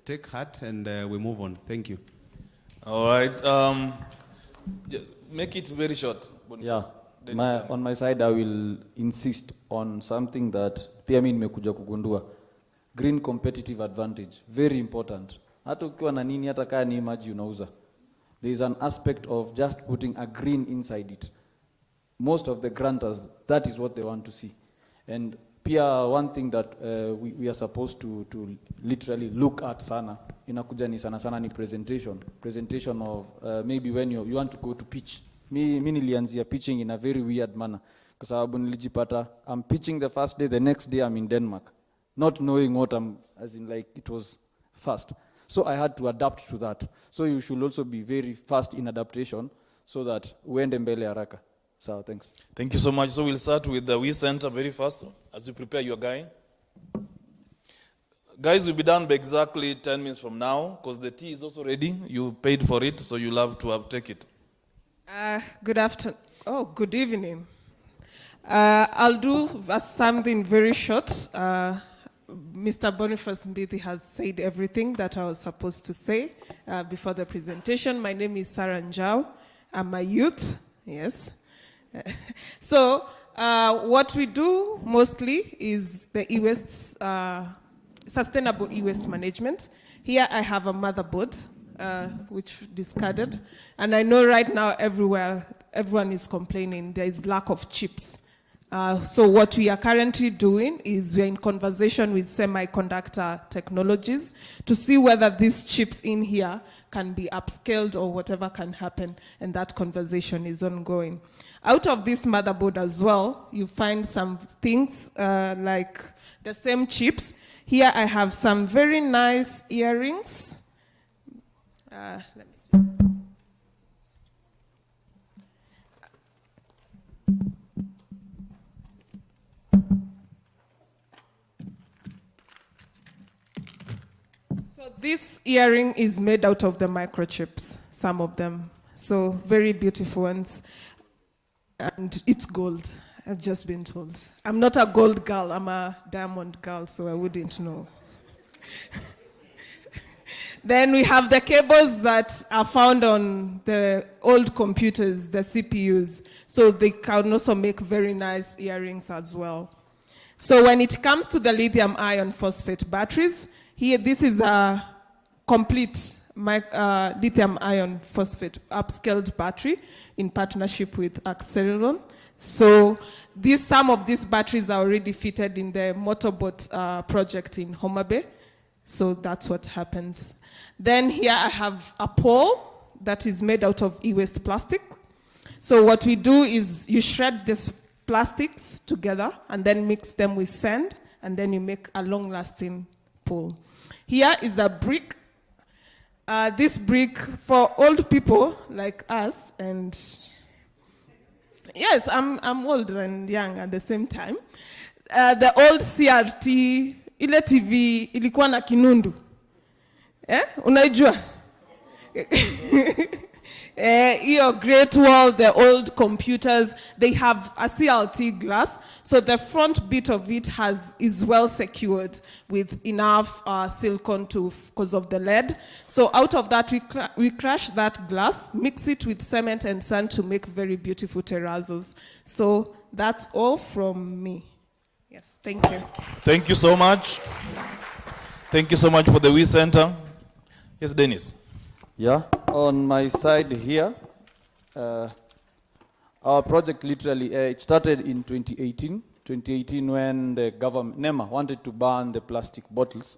Take heart and we move on. Thank you. All right. Make it very short. Boniface. Yeah. On my side, I will insist on something that pia mimi nimekuja kugundua. Green competitive advantage, very important. Hata ukiwa na nini, hata kama ni maji unauza. There is an aspect of just putting a green inside it. Most of the grantors, that is what they want to see. And pia one thing that we are supposed to literally look at sana, inakuja ni sana ni presentation. Presentation of maybe when you want to go to pitch. Mi nilianzia pitching in a very weird manner. Kwa sababu nilijipata, I'm pitching the first day, the next day I'm in Denmark. Not knowing what as in like it was fast. So I had to adapt to that. So you should also be very fast in adaptation so that uende mbele haraka. So thanks. Thank you so much. So we'll start with the We Center very fast as you prepare your guy. Guys, we'll be done by exactly 10 minutes from now because the tea is also ready. You paid for it, so you'll have to take it. Good afternoon. Oh, good evening. I'll do something very short. Mr. Boniface Mbithi has said everything that I was supposed to say before the presentation. My name is Sarah Njau. I'm a youth, yes. So what we do mostly is the e-waste, sustainable e-waste management. Here I have a motherboard, which discarded. And I know right now everywhere, everyone is complaining there is lack of chips. So what we are currently doing is we're in conversation with semiconductor technologies to see whether these chips in here can be upscaled or whatever can happen, and that conversation is ongoing. Out of this motherboard as well, you find some things like the same chips. Here I have some very nice earrings. Let me just... So this earring is made out of the microchips, some of them. So very beautiful ones. And it's gold, I've just been told. I'm not a gold girl, I'm a diamond girl, so I wouldn't know. Then we have the cables that are found on the old computers, the CPUs. So they can also make very nice earrings as well. So when it comes to the lithium iron phosphate batteries, here this is a complete lithium iron phosphate upscaled battery in partnership with Acceleron. So some of these batteries are already fitted in the motorboat project in Homa Bay. So that's what happens. Then here I have a pole that is made out of e-waste plastic. So what we do is you shred these plastics together and then mix them with sand, and then you make a long-lasting pole. Here is a brick. This brick for old people like us, and yes, I'm old and young at the same time. The old CRT, ile TV ilikuwa na kinundu. Unaijua? Your Great Wall, the old computers, they have a CLT glass, so the front bit of it is well secured with enough silicone because of the lead. So out of that, we crush that glass, mix it with cement and sand to make very beautiful terrazzos. So that's all from me. Yes, thank you. Thank you so much. Thank you so much for the We Center. Yes, Dennis. Yeah, on my side here, our project literally, it started in 2018 when the government, NEMA, wanted to ban the plastic bottles.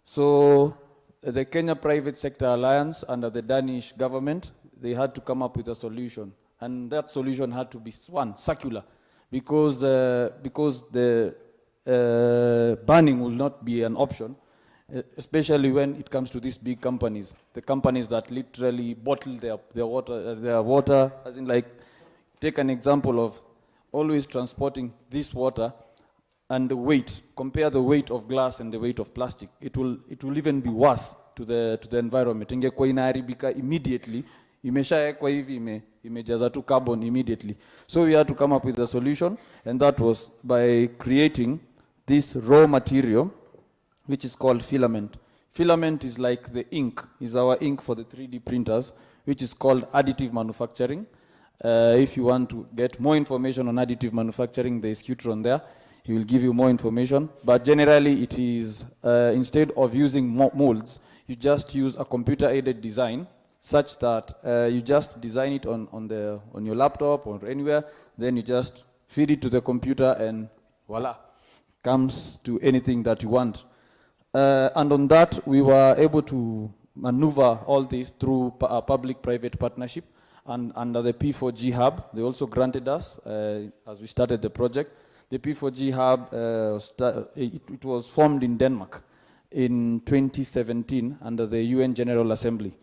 So the Kenya Private Sector Alliance under the Danish government, they had to come up with a solution. And that solution had to be circular, because the banning will not be an option. Especially when it comes to these big companies, the companies that literally bottle their water, as in like, take an example of always transporting this water and the weight, compare the weight of glass and the weight of plastic. It will even be worse to the environment. Ingekuwa inaharibika immediately, imeshaekwa hivi imejaza tu carbon immediately. So we had to come up with a solution, and that was by creating this raw material which is called filament. Filament is like the ink, is our ink for the 3D printers, which is called additive manufacturing. If you want to get more information on additive manufacturing, there is Qtron there. He will give you more information. But generally, it is, instead of using molds, you just use a computer-aided design, such that you just design it on your laptop or anywhere, then you just feed it to the computer, and voila, comes to anything that you want. And on that, we were able to maneuver all this through a public-private partnership. And under the P4G hub, they also granted us, as we started the project, the P4G hub, it was formed in Denmark in 2017 under the UN General Assembly.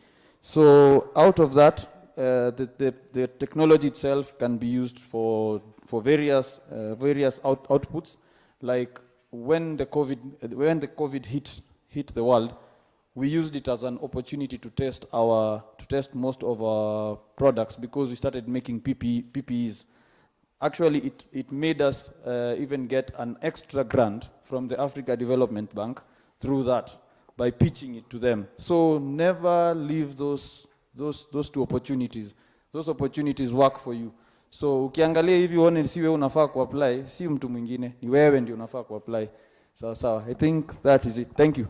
So out of that, the technology itself can be used for various outputs. Like when the COVID hit the world, we used it as an opportunity to test most of our products, because we started making PPEs. Actually, it made us even get an extra grant from the Africa Development Bank through that, by pitching it to them. So never leave those two opportunities. Those opportunities work for you. So ukiangalia hivi uone si wewe unafaa kuapply, si mtu mwingine, ni wewe ndio unafaa kuapply. Sawa. I think that is it. Thank you.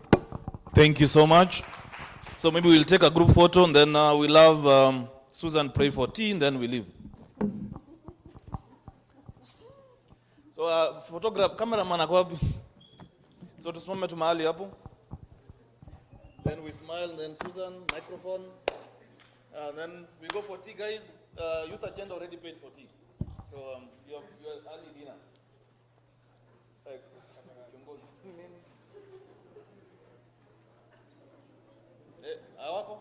Thank you so much. So maybe we'll take a group photo, and then we'll have Susan pray for tea, and then we leave. So photograph, cameraman ako wapi? So tusimame tu mahali hapo. Then we smile, and then Susan, microphone. And then we go for tea, guys. Youth Agenda already paid for tea. So your early dinner. Awako?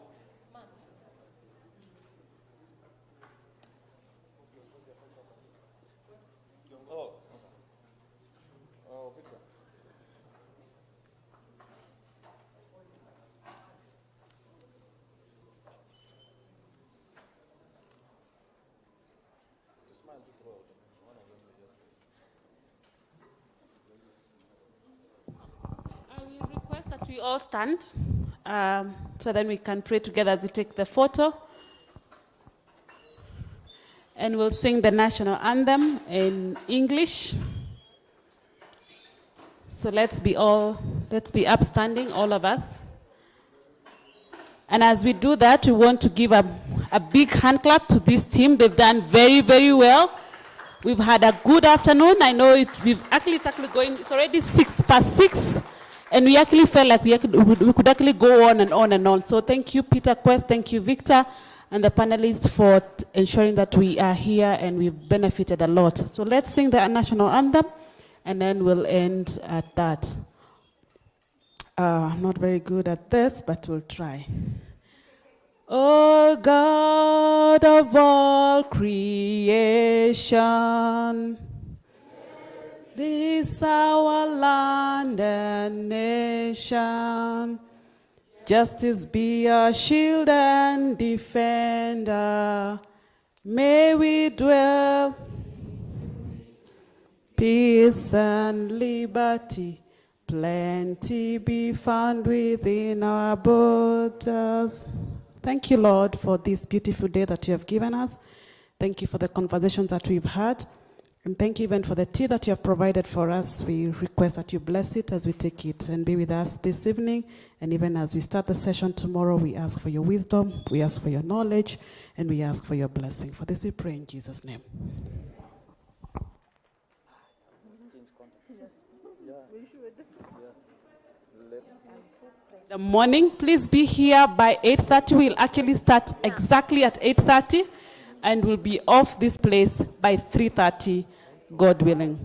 Oh, Victor. I will request that we all stand, so then we can pray together as we take the photo. And we'll sing the national anthem in English. So let's be upstanding, all of us. And as we do that, we want to give a big hand clap to this team. They've done very, very well. We've had a good afternoon. I know it's already 6:06. And we actually felt like we could actually go on and on and on. So thank you, Peter Quest, thank you, Victor, and the panelists for ensuring that we are here and we've benefited a lot. So let's sing the national anthem, and then we'll end at that. Not very good at this, but we'll try. Oh God of all creation, this our land and nation. Justice be our shield and defender. May we dwell, peace and liberty, plenty be found within our borders. Thank you, Lord, for this beautiful day that you have given us. Thank you for the conversations that we've had. And thank you even for the tea that you have provided for us. We request that you bless it as we take it and be with us this evening. And even as we start the session tomorrow, we ask for your wisdom, we ask for your knowledge, and we ask for your blessing. For this we pray in Jesus' name. The morning, please be here by 8:30. We'll actually start exactly at 8:30. And we'll be off this place by 3:30, God willing.